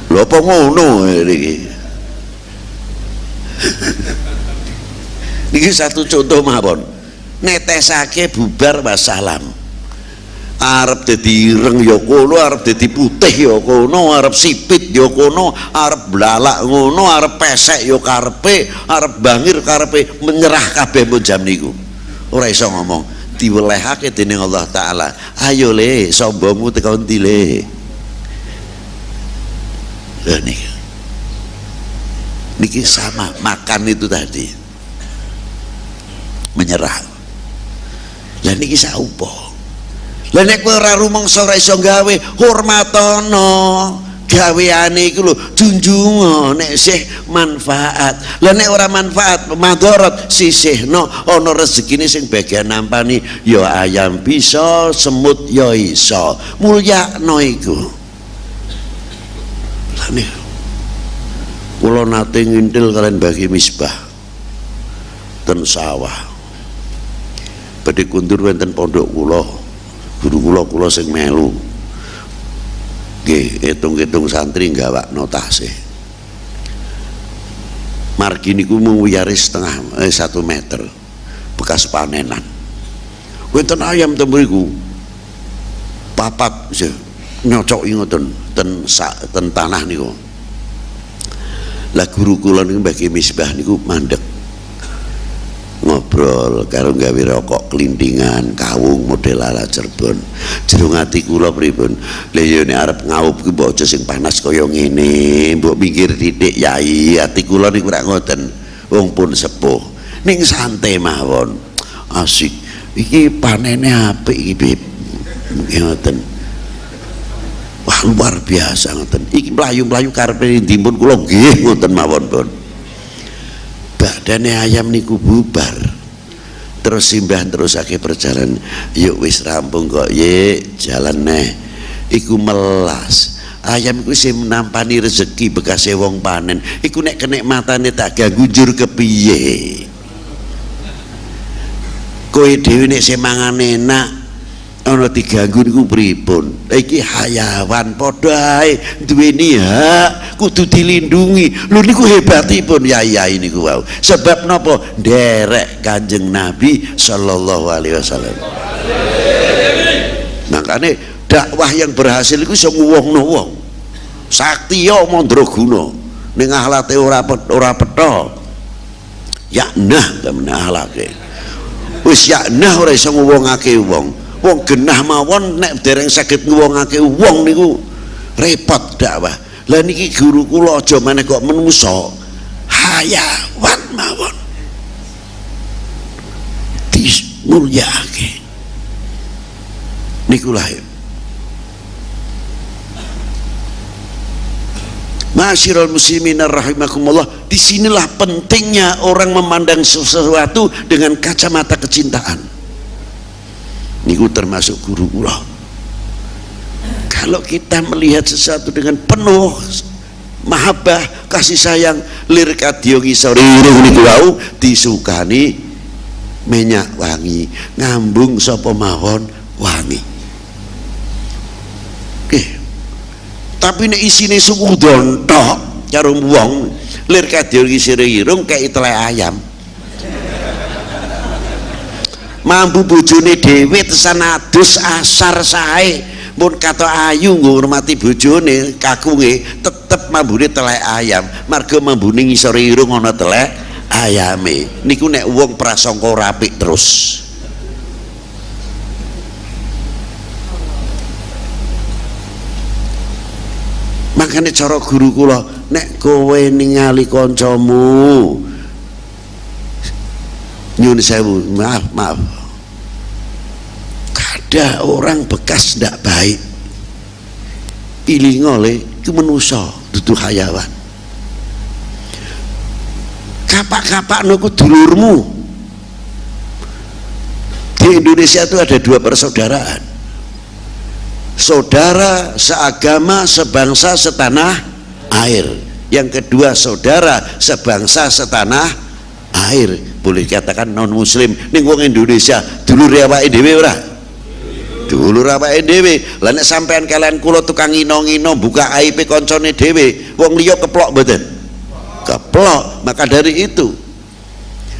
Lho apa ngono iki? Niki satu contoh mawon. Netesake bubar wassalam. Arep dadi ireng ya kono, arep dadi putih ya kono, arep sipit ya kono, arep blalak ngono, arep pesek ya karepe, arep bangir karepe, menyerah kabeh mun jam niku. Ora iso ngomong, diwelehake dening Allah Taala. Ayo le, sombongmu teko endi le? Lha niki sama makan itu tadi. Menyerah. Lah niki saupo. Lah nek kowe ora rumangsa ora iso gawe, hormatono gaweane iku lho, junjungo nek isih manfaat. Lah nek ora manfaat, madharat sisihno ana rezekine sing bagian nampani ya ayam bisa, semut ya iso. Mulyakno iku. Lah nek kula nate ngintil kalian bagi misbah ten sawah. Badhe kundur wonten pondok kula. Guru kula sing melu. Nggih, hitung-hitung santri gawakno tasih. Margi niku mung wiyare setengah 1 meter. Bekas panenan. Wonten ayam ten mriku. Papat nyocoki ngoten ten tanah niku. Lah guru kula niku bagi misbah niku mandeg. Ngobrol karo gawe rokok kelintingan kawung model ala Cirebon. Jerung ati kula pripun? Lha ya nek arep ngawup ki mbok aja sing panas kaya ngene, mbok minggir titik yai. Ati kula niku ora ngoten. Wong pun sepuh. Ning santai mawon. Asik. Iki panene apik iki, Beb. Ngoten. Wah, luar biasa ngoten. Iki mlayu-mlayu karepe ndimpun kula nggih ngoten mawon, Pun. Badane ayam niku bubar. Terus simbah terusake perjalanan. Yuk wis rampung kok, ye jalan neh. Iku melas. Ayam iku sing nampani rezeki bekase wong panen. Iku nek kenikmatane tak ganggu njur kepiye? Kowe dhewe nek sing mangan enak ana diganggu niku pripun? Iki hayawan padha ae duweni hak, kudu dilindungi. Lho niku hebatipun yai-yai niku wau. Sebab napa? Nderek Kanjeng Nabi sallallahu alaihi wasallam. Makane dakwah yang berhasil iku iso nguwuhno wong. Saktiya mandraguna. Ning akhlate ora petha. Ya nah temen akhlake. Wis ya nah ora iso nguwungake wong. Wong genah mawon nek dereng saged nguwungake wong niku repot dakwah. Lah niki guru kula aja meneh kok menungso, hayawan mawon dimulyakake niku lah. Masyiral muslimin rahimakumullah. Disinilah pentingnya orang memandang sesuatu dengan kacamata kecintaan. Niku termasuk guru kula Kalau kita melihat sesuatu dengan penuh mahabbah, kasih sayang, lir kadya ngisore irung niku wau disukani minyak wangi, ngambung sapa mawon wangi. Oke. Tapi nek isine sukudon tok karo wong, lir kadya ngisore irung kaya telek ayam. Mampu bojone dhewe tesan adus asar sae. Pun kata ayu ngurmati bojone kakunge tetep mambune telek ayam, marga mambune ngisore irung ana telek ayame. Niku nek wong prasangka ora apik terus. Makanya cara guru kula, nek kowe ningali kancamu nyun sewu, maaf ada orang bekas ndak baik, iling oleh itu manusia dudu hayawan. Kapak-kapak nuku dulurmu. Di Indonesia itu ada dua persaudaraan, saudara seagama, sebangsa, setanah air. Yang kedua saudara sebangsa, setanah air. Boleh dikatakan non muslim. Ning wong Indonesia dulur awake dhewe ora? Dulur awake dhewe. Lah nek sampean kalian kula tukang ngino-ngino buka aib koncone dhewe, wong liya keplok mboten? Keplok. Maka dari itu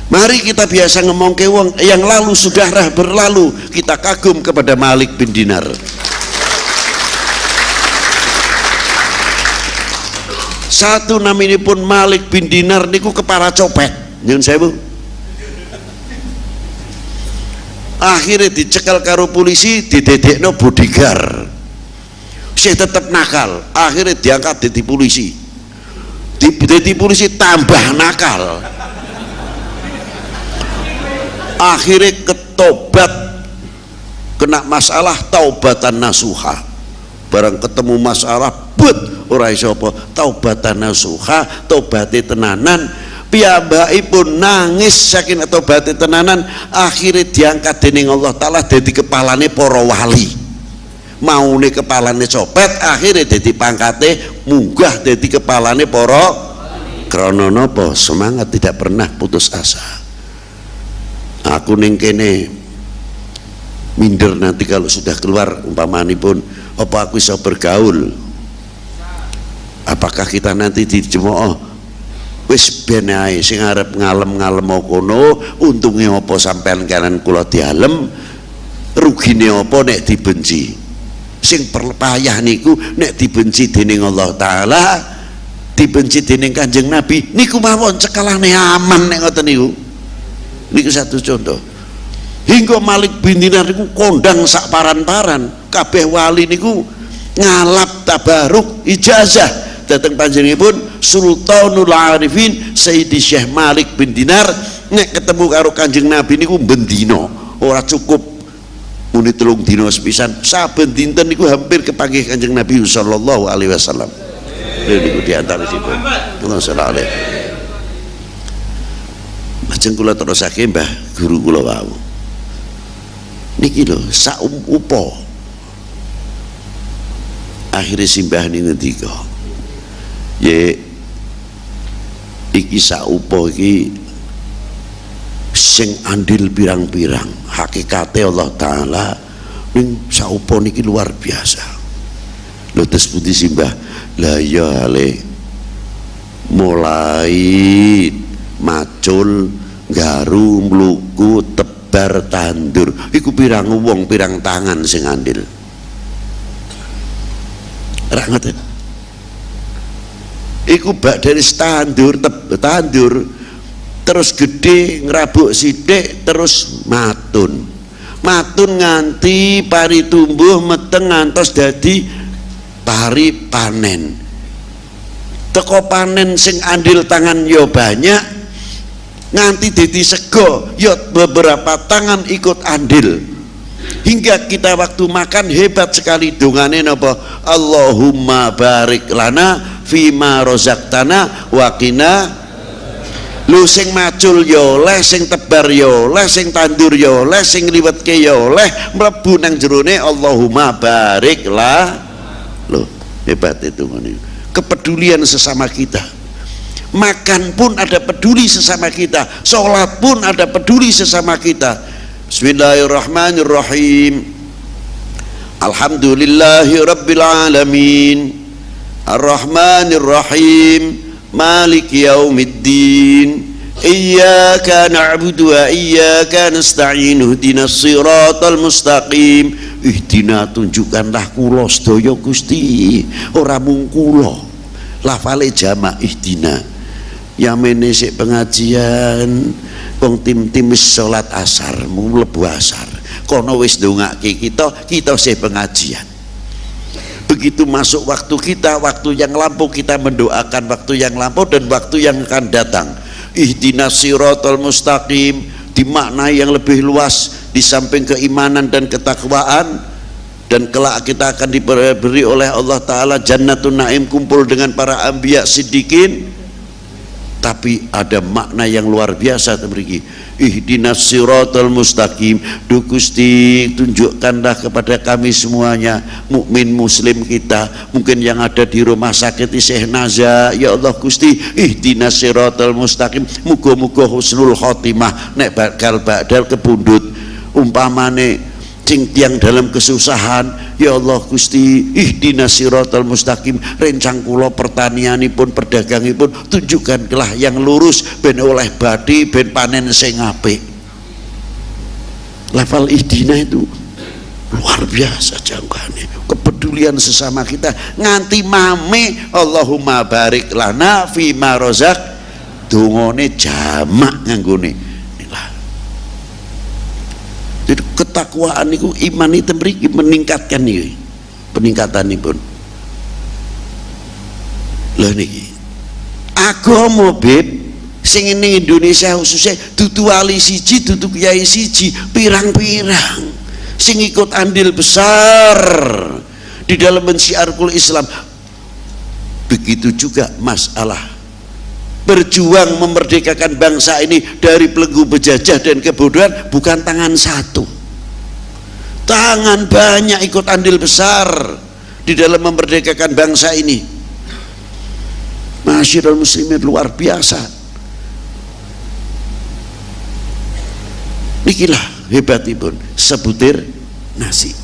mari kita biasa ngomongke wong yang lalu sudah berlalu, kita kagum kepada Malik bin Dinar. Satu namanya pun Malik bin Dinar niku kepala copet. Nyun sewu. Akhirnya dicekel karo polisi, didedekno bodyguard. Saya tetap nakal, akhirnya diangkat jadi polisi. Jadi polisi tambah nakal. Akhirnya ketobat, kena masalah taubatan nasuha. Barang ketemu masalah, but ora iso apa, taubatan nasuha, tobaté tenanan. Piyambakipun nangis saking tobaté tenanan, akhirnya diangkat dening Allah Ta'ala dadi kepalane para wali. Maune kepalane copet, akhirnya dadi pangkate munggah dadi kepalane para krana napa? Semangat, tidak pernah putus asa. Aku ning kene minder nanti kalau sudah keluar umpamanipun, apa aku bisa bergaul? Apakah kita nanti di jemaah wis ben ae sing arep ngalem-ngalem kono, untunge apa sampean kanan kula dialem, rugine apa nek dibenci. Sing perpayah niku nek dibenci dening Allah Ta'ala, dibenci dening Kanjeng Nabi, niku mawon cekelane aman nek ngoten niku. Niku satu contoh. Hingga Malik bin Dinar niku kondang sak paran-paran, kabeh wali niku ngalap tabaruk ijazah datang panjenenganipun Sultanul Arifin Sayyidi Syekh Malik bin Dinar. Nek ketemu karo Kanjeng Nabi niku bendino, ora cukup muni 3 dina sepisan, saben dinten niku hampir kepanggih Kanjeng Nabi sallallahu alaihi wasallam. Niku di antaranipun. Allahumma sholli alaihi. Lajeng kula terusake Mbah guru kula wau. Niki lho sak upo. Akhire simbah ning ngendika, ye iki saupo iki sing andil pirang-pirang, hakikate Allah Ta'ala ning saupo niki luar biasa. Lho terus pundi simbah? Lah ya ale mulai macul, garu, mluku, tebar, tandur iku pirang wong, pirang tangan sing andil. Ra ngoten. Iku bak dari tandur terus gede ngerabuk sidik terus matun nganti pari tumbuh meteng ngantos dadi pari panen. Teko panen sing andil tangan yo banyak nganti dadi sego yo beberapa tangan ikut andil. Hingga kita waktu makan hebat sekali dongane napa? Allahumma barik lana fima rozaqtana wa qina. Lu sing macul ya oleh, sing tebar ya oleh, sing tandur ya oleh, sing liwetke ya oleh, mlebu nang jerone Allahumma barik la Hebat itu. Kepedulian sesama kita. Makan pun ada peduli sesama kita, sholat pun ada peduli sesama kita. Bismillahirrahmanirrahim. Alhamdulillahi rabbil alamin, Ar-Rahmanirrahim, Maliki yaumiddin, Iyyaka na'budu wa iyyaka nasta'in, ihdinas siratal mustaqim. Ihdina, tunjukkanlah kula sedaya Gusti, ora mung kula. Lafale jamak ihdina. Yamene sik pengajian, wong tim-tim wis salat asar, mlebu asar. Kono wis ndongake kita sik pengajian. Begitu masuk waktu kita, waktu yang lampau, kita mendoakan waktu yang lampau dan waktu yang akan datang. Ihdinas siratal mustaqim dimaknai yang lebih luas, di samping keimanan dan ketakwaan, dan kelak kita akan diberi oleh Allah Ta'ala jannatun naim, kumpul dengan para anbiya siddiqin. Tapi ada makna yang luar biasa terbagi. Ihdinas siratal mustaqim, duh Gusti tunjukkanlah kepada kami semuanya, mukmin muslim kita, mungkin yang ada di rumah sakit isih naza, ya Allah Gusti ihdinas siratal mustaqim, muga-muga husnul khotimah nek bakal kepundhut, umpamane sing tiang dalam kesusahan, ya Allah Gusti ihdinas siratal mustaqim, rencang kula pertanianipun perdagangipun tunjukkanlah yang lurus ben oleh badi ben panen sing apik. Lafal ihdina itu luar biasa jangkauannya, kepedulian sesama kita nganti mame Allahumma barik lana fi ma razaq, dungane jamak nganggone. Jadi ketakwaan itu, iman itu meningkatkan ini, peningkatan ini pun. Lah niki agama beb sing ning Indonesia khususnya dudu wali siji, dudu kiai siji, pirang-pirang sing ikut andil besar di dalam mensiarkul Islam. Begitu juga masalah berjuang memerdekakan bangsa ini dari belenggu penjajah dan kebodohan, bukan tangan satu, tangan banyak ikut andil besar di dalam memerdekakan bangsa ini. Masyarul muslimin luar biasa. Nikilah hebatipun sebutir nasi.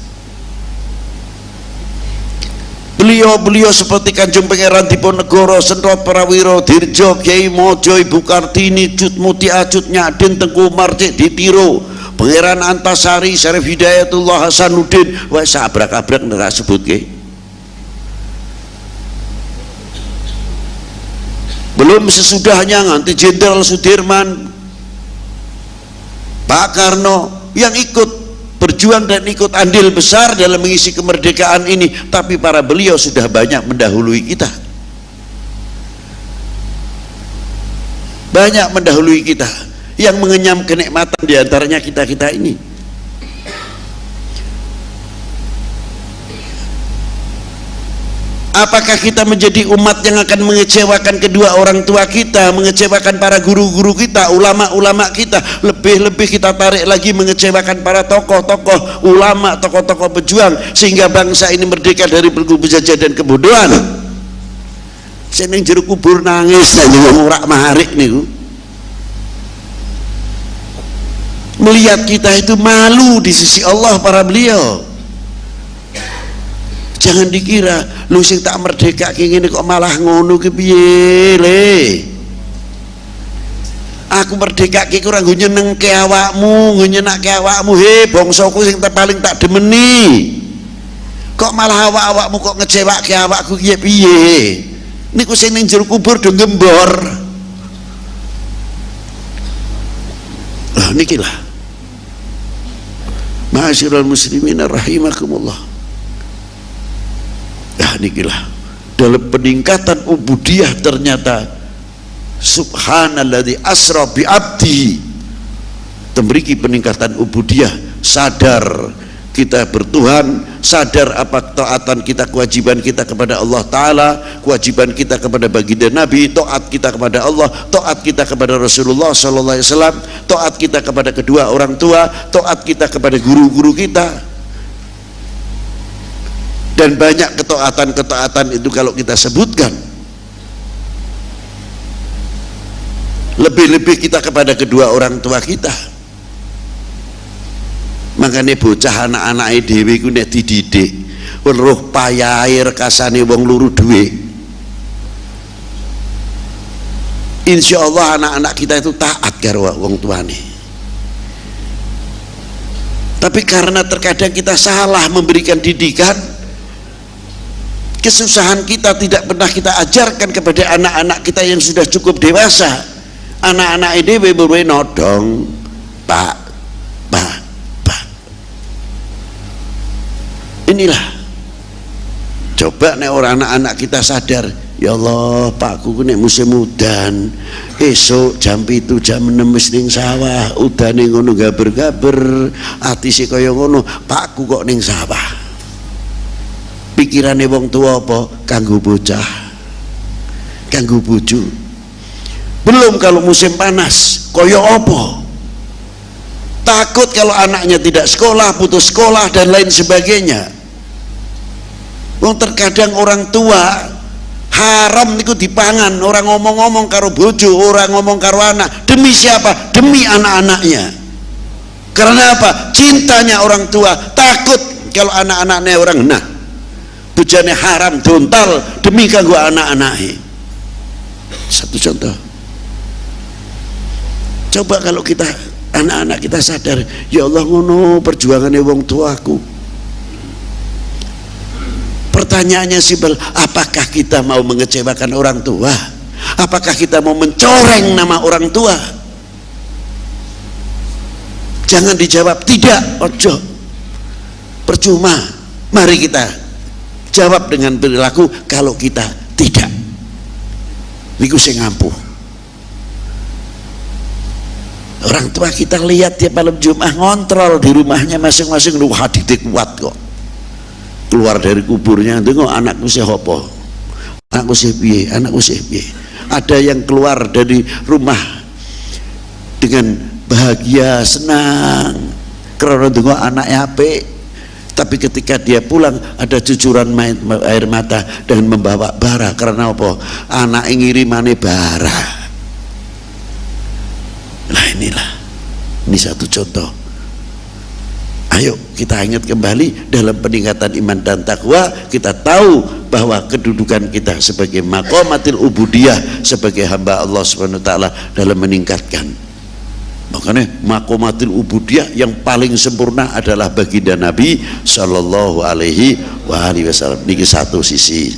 Beliau seperti Kanjeng Pangeran Diponegoro, Sentrot Prawiro, Dirjo, Kyai Mojo, Ibu Kartini, Cut Muti Acut, Nyadin, Tengku Umar, Cik Ditiro, Pangeran Antasari, Syarif Hidayatullah Hasanuddin, wah sabrak-abrak nggak sebut ke. Belum sesudahnya nganti Jenderal Sudirman, Pak Karno yang ikut berjuang dan ikut andil besar dalam mengisi kemerdekaan ini, tapi para beliau sudah banyak mendahului kita, banyak mendahului kita yang mengenyam kenikmatan diantaranya kita ini. Apakah kita menjadi umat yang akan mengecewakan kedua orang tua kita, mengecewakan para guru-guru kita, ulama-ulama kita, lebih-lebih kita tarik lagi mengecewakan para tokoh-tokoh ulama, tokoh-tokoh pejuang, sehingga bangsa ini merdeka dari belenggu penjajah dan kebodohan. Seneng jeruk kubur nangis dan ngorak marik niku. Melihat kita itu malu di sisi Allah para beliau. Jangan dikira lu sing tak merdeka ngene kok malah ngono ki piye le. Aku merdeka ki ora nggo nyenengke awakmu, nggo nyenake awakmu, he bangsaku sing paling tak demeni. Kok malah awak-awakmu kok ngecewake awakku ki piye? Niku sing ning jero kubur do gembor. Lah niki lah. Ma'asyiral muslimin rahimakumullah. Ya nikilah dalam peningkatan ubudiyah ternyata subhanalladzi asra bi abdihi, memiliki peningkatan ubudiyah, sadar kita bertuhan, sadar apa taatan kita, kewajiban kita kepada Allah Ta'ala, kewajiban kita kepada baginda Nabi, taat kita kepada Allah, taat kita kepada Rasulullah Sallallahu Alaihi Wasallam, taat kita kepada kedua orang tua, taat kita kepada guru-guru kita. dan banyak ketaatan-ketaatan itu kalau kita sebutkan, lebih-lebih kita kepada kedua orang tua kita. Makanya bocah anak-anak dhewe ku nek dididik weruh payahe rekasane wong luru duwe, insyaallah anak-anak kita itu taat karo wong tuane. Tapi karena terkadang kita salah memberikan didikan, kesusahan kita tidak pernah kita ajarkan kepada anak-anak kita yang sudah cukup dewasa. Anak-anak ini beberapa nodong, pak. Inilah, coba nek orang anak-anak kita sadar, ya Allah pakku nek musim udan, esok jam 7 jam 6 wis ning sawah, udane ngono gaber-gaber, atise kaya ngono, pakku kok ning sawah. Pikirane wong tua apa? Kanggo bocah, kanggo bojo. Belum kalau musim panas, kaya apa? Takut kalau anaknya tidak sekolah, putus sekolah dan lain sebagainya. Wong terkadang orang tua haram niku dipangan, orang ngomong-ngomong karo bojo, orang ngomong karo anak. Demi siapa? Demi anak-anaknya. Karena apa? Cintanya orang tua. Takut kalau anak-anaknya orang bujane haram dontal demi kanggo anak-anaknya. Satu contoh. Coba kalau kita anak-anak kita sadar, ya Allah ngono perjuangannya wong tuaku. Pertanyaannya simpel, apakah kita mau mengecewakan orang tua? Apakah kita mau mencoreng nama orang tua? Jangan dijawab tidak, ojo, percuma. Mari kita jawab dengan perilaku. Kalau kita tidak, niku sing ngampuh. Orang tua kita lihat tiap malam Jumat ngontrol di rumahnya masing-masing, lu hadite kuat kok. Keluar dari kuburnya, tengok anakku sih apa, anakku sih piye, anakku sih piye. Ada yang keluar dari rumah dengan bahagia, senang, karena tengok anaknya apik. Tapi ketika dia pulang ada cucuran air mata dan membawa bara. Karena apa? Anak ngirimane bara. Nah inilah, ini satu contoh. Ayo kita ingat kembali dalam peningkatan iman dan takwa. Kita tahu bahwa kedudukan kita sebagai maqamatil ubudiyah, sebagai hamba Allah Subhanahu wa taala dalam meningkatkan. Makanya maqamatil ubudiyah yang paling sempurna adalah baginda Nabi sallallahu alaihi wasallam. Niki satu sisi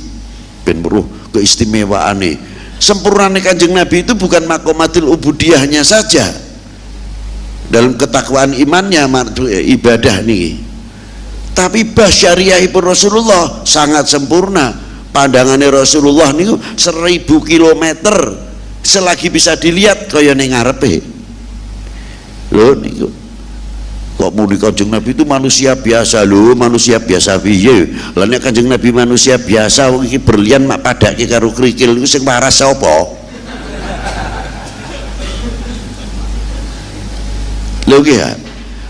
ben meruh keistimewaane. Sempurnane Kanjeng Nabi itu bukan maqamatil ubudiyahnya saja, dalam ketakwaan imannya, ibadah nih, tapi basyariahipun Rasulullah sangat sempurna. Pandangannya Rasulullah nih 1000 kilometer selagi bisa dilihat kaya ning ngarepe lho niku. Kok mau di Kanjeng Nabi itu manusia biasa lho, manusia biasa piye? Lah nek Kanjeng Nabi manusia biasa wong iki berlian mak padake karo krikil niku sing waras sapa? Lho nggih ya,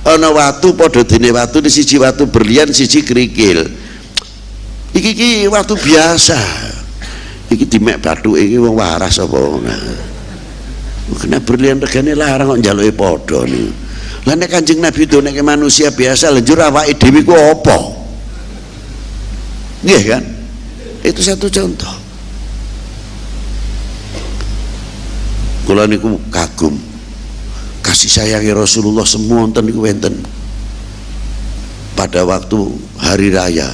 ana watu padha dene watu, di siji watu berlian, siji kerikil. Iki watu biasa. Iki dimek bathuke iki wong waras apa? Kena berlian regane larang kok njaluke padha niku. Lah nek Kanjeng Nabi doneke manusia biasa, lenjur awake dhewe ku apa? Nggih kan? Itu satu contoh. Kula niku kagum kasih sayangi Rasulullah semua wonten niku wonten pada waktu hari raya,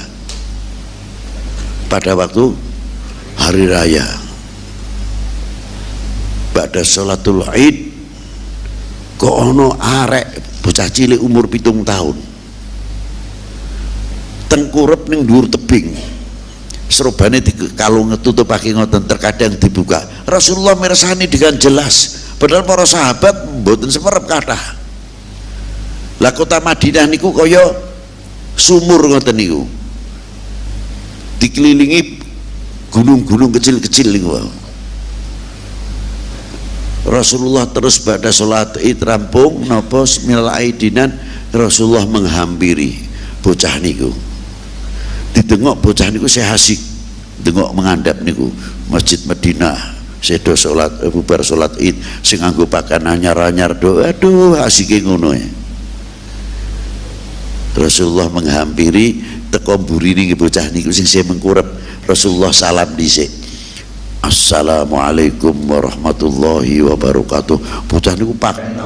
pada sholatul Id kok ono arek bocah cilik umur 7 tahun tengkurep ning dhuwur tebing, serobane kalau ngetutup pakai ngoten, terkadang dibuka. Rasulullah mirsani dengan jelas, padahal para sahabat mboten semerep kathah. Lah kota Madinah niku kaya sumur ngoten niku, dikelilingi gunung-gunung kecil-kecil niku. Rasulullah terus pada sholat Id rampung napa minal aidinan, Rasulullah menghampiri bocah niku. didengok bocah niku saya asik dengok mengandap niku Masjid Madinah sedo salat bubar salat Id sing nganggo pakaian anyar-anyar do aduh asike ngono ya. Rasulullah menghampiri teko mburine bocah niku sing saya mengkurep. Rasulullah salam dhisik, assalamualaikum warahmatullahi wabarakatuh. Bocah niku pakaian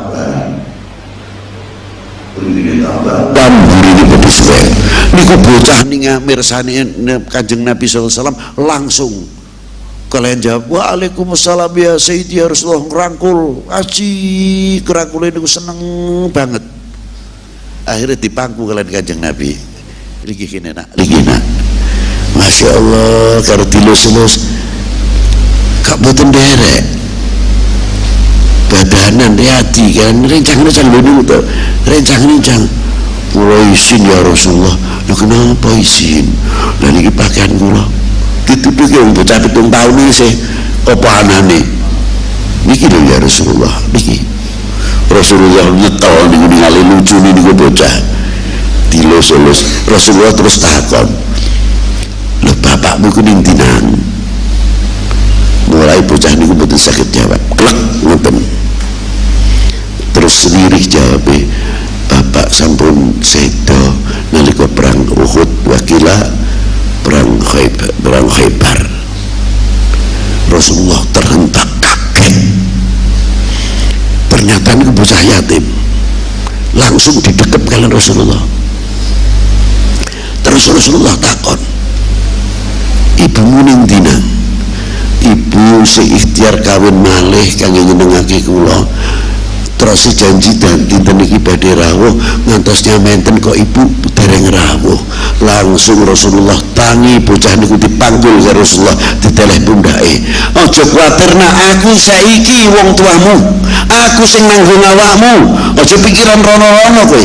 dan mburine pedes wae niku bocah ninga mirsani Kanjeng Nabi SAW langsung kalian jawab waalaikumsalam ya Sayyidi ya Rasulullah, ngerangkul aji kerangkulnya niku seneng banget. Akhirnya dipangku kalian Kanjeng Nabi lagi kene nak Masya Allah karo dilus-lus kak boten derek badanan hati kan rencang-rencang dulu tuh rencang-rencang mulai izin ya Rasulullah. Nah kenapa izin lah ini pakaian kula dituduh yang bocah 7 tahun ini sih apa anane niki lho ya Rasulullah. Niki Rasulullah nyetel niku ningali lucu niku bocah dilus-lus. Rasulullah terus takon, lho bapakmu ku ning dinang? Mulai bocah niku mboten saged jawab klek ngoten. Terus sendiri jawab, bapak sampun sedo nalika perang Uhud wakila perang Khaybar. Rasulullah terhentak kaget. Ternyata ini bocah yatim langsung didekep kalian Rasulullah. Terus Rasulullah takon, ibumu ning dinang? Ibu seikhtiar kawin malih kangge nyenengake kula. Terus janji dan dinten iki badhe rawuh ngantos nyamenten kok ibu dereng rawuh. Langsung Rasulullah tangi bocah niku dipanggul karo Rasulullah diteleh pundake. Aja kuwatir nak aku saiki wong tuamu. Aku sing nanggung awakmu. Aja pikiran rono-rono kowe.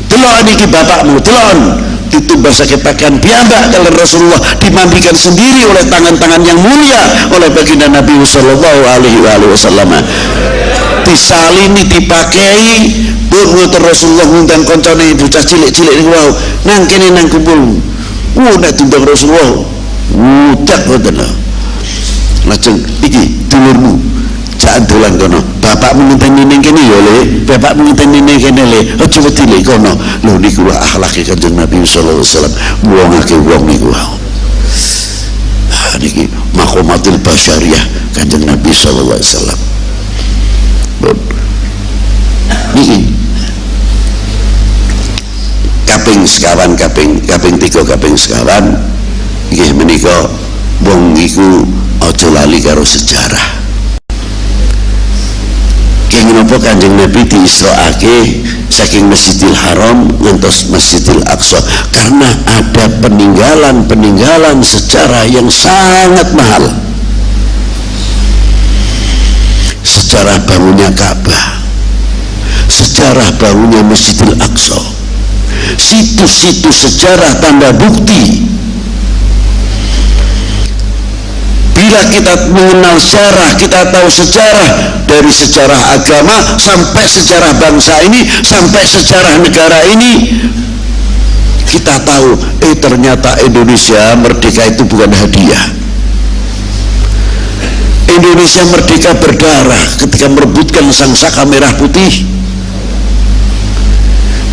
Delok niki bapakmu, delok ditumbasake pakaian piyambak kalian Rasulullah dimandikan sendiri oleh tangan-tangan yang mulia oleh baginda Nabi sallallahu alaihi wasallam. Disalini dipakai pun Rasulullah ngundang koncone bocah cilik-cilik niku wau nang kene nang kumpul. Nek tumbang Rasulullah udak ngoten lho. Lajeng iki dulurmu jangan dolan kono. Bapakmu ngenteni ning kene ya Le, bapakmu ngenteni ning kene Le. Aja wedi Le kono. Lho niku lho akhlake Kanjeng Nabi sallallahu alaihi wasallam. Wongake wong niku wau. Niki maqamatul basyariyah Kanjeng Nabi sallallahu alaihi wasallam. Niki kaping sekawan kaping 3 kaping sekawan nggih menika wong iku aja lali karo sejarah. Kenapa Kanjeng Nabi diisraake saking Masjidil Haram ngantos Masjidil Aqsa? Karena ada peninggalan sejarah yang sangat mahal. Sejarah bangunnya Ka'bah, sejarah bangunnya Masjidil Aqsa, situs-situs sejarah tanda bukti. Bila kita mengenal sejarah, kita tahu sejarah dari sejarah agama sampai sejarah bangsa ini, sampai sejarah negara ini, kita tahu ternyata Indonesia merdeka itu bukan hadiah. Indonesia merdeka berdarah ketika merebutkan sangsaka merah putih.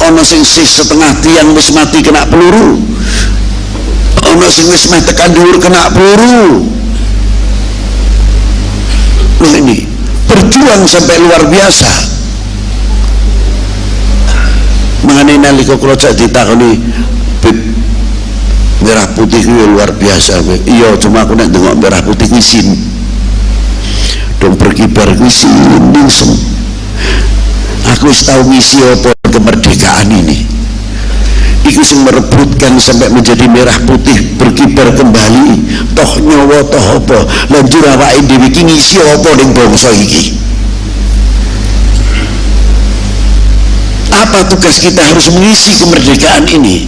Ono sing setengah tiang wis mati kena peluru, ono sing wis meh tekan dhuwur kena peluru. Loh ini berjuang sampai luar biasa. Mengenai nalika kula cak ditakoni merah putih itu luar biasa. Iya, cuma aku nek ndengok merah putih isin dong berkibar isin ningsem. Aku wis tau ngisi apa kemerdekaan ini. Iku sing merebutkan sampai menjadi merah putih berkibar kembali. Toh nyawa toh apa lanjur awake dhewe iki ngisi apa ning bangsa iki? Apa tugas kita harus mengisi kemerdekaan ini?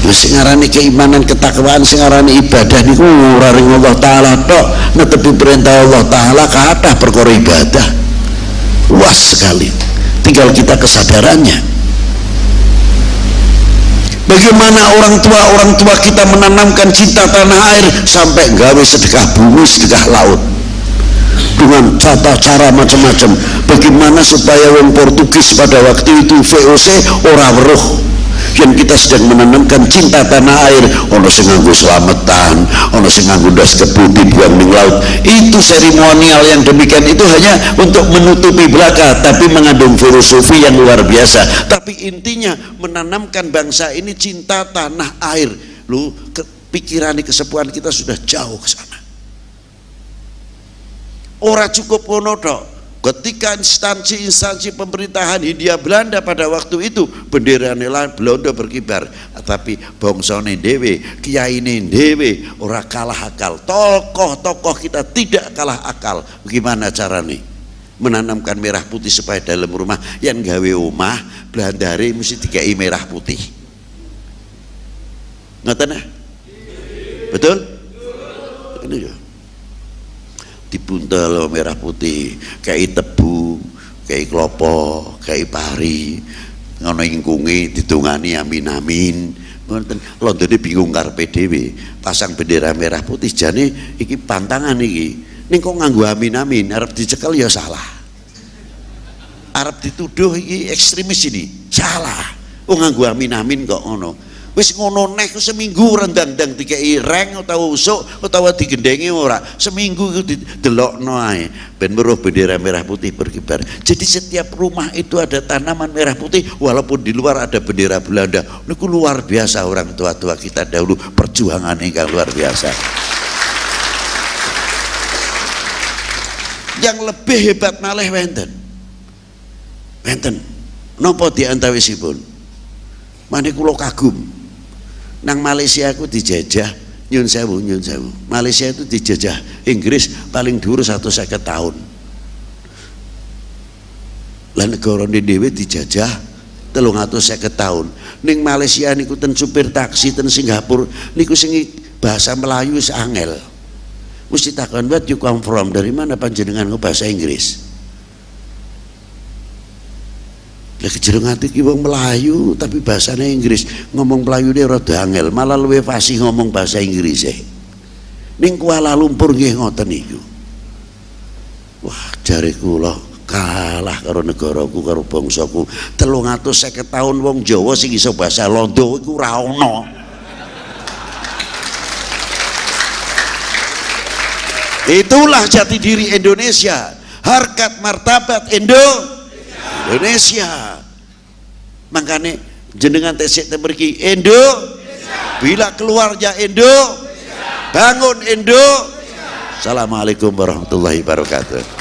Sing ngarani keimanan ketakwaan, sing ngarani ibadah niku ora ring Allah taala tok, netepi perintah Allah taala kathah perkara ibadah. Luas sekali. Tinggal kita kesadarannya. Bagaimana orang tua kita menanamkan cinta tanah air sampai gawe sedekah bumi, sedekah laut dengan cara macam-macam. Bagaimana supaya wong Portugis pada waktu itu VOC ora weruh yang kita sedang menanamkan cinta tanah air. Ono sing nganggo selamatan, ono sing nganggo das kebu dibuang ning laut. Itu seremonial yang demikian itu hanya untuk menutupi belaka, tapi mengandung filosofi yang luar biasa. Tapi intinya menanamkan bangsa ini cinta tanah air. Lu pikiran kesepuhan kita sudah jauh ke sana. Ora cukup ngono tok. Ketika instansi pemerintahan Hindia Belanda pada waktu itu bendera Belanda berkibar, tapi bangsane dhewe, kiyaine dhewe ora kalah akal. Tokoh-tokoh kita tidak kalah akal. Bagaimana caranya menanamkan merah putih supaya dalam rumah yang gawe omah Belandare mesti dikai merah putih? Ngoten ah? Betul? Ini ya. Dibuntel merah putih, kayak tebu, kayak klopo, kayak pari, ngono ingkungi ditungani amin-amin. Londone bingung karepe dhewe, pasang bendera merah putih jane iki pantangan iki. Ning kok nganggo amin-amin, arep dicekel ya salah. Arep dituduh iki ekstremis ini, salah. Oh nganggo amin-amin kok ngono. Wis ngono neh seminggu rendang-dang dikei reng utawa usuk utawa digendengi ora, seminggu itu didelokno ae ben weruh bendera merah putih berkibar. Jadi setiap rumah itu ada tanaman merah putih walaupun di luar ada bendera Belanda. Niku luar biasa orang tua-tua kita dahulu, perjuangan ingkang luar biasa. Yang lebih hebat malih wenten napa diantawisipun mane kula kagum. Nang Malaysia aku dijajah nyun sewu. Malaysia itu dijajah Inggris paling dhuwur 150 tahun. Lah negara dhewe dijajah 350 tahun. Ning Malaysia niku ten supir taksi ten Singapura niku sing bahasa Melayu wis angel. Mesti takon, "Where you come from?" Dari mana panjenengan kok bahasa Inggris? Lah kejero ngati ki wong Melayu tapi bahasane Inggris, ngomong Melayu dia rada angel, malah luwih fasih ngomong bahasa Inggris e. Ning Kuala Lumpur nggih ngoten niku. Wah, jare kula kalah karo negaraku karo bangsaku. 350 tahun wong Jawa sing iso bahasa Londo iku ora ono. Itulah jati diri Indonesia, harkat martabat Indonesia. Makanya jenengan tesik temerki bila keluarga bangun Assalamualaikum warahmatullahi wabarakatuh.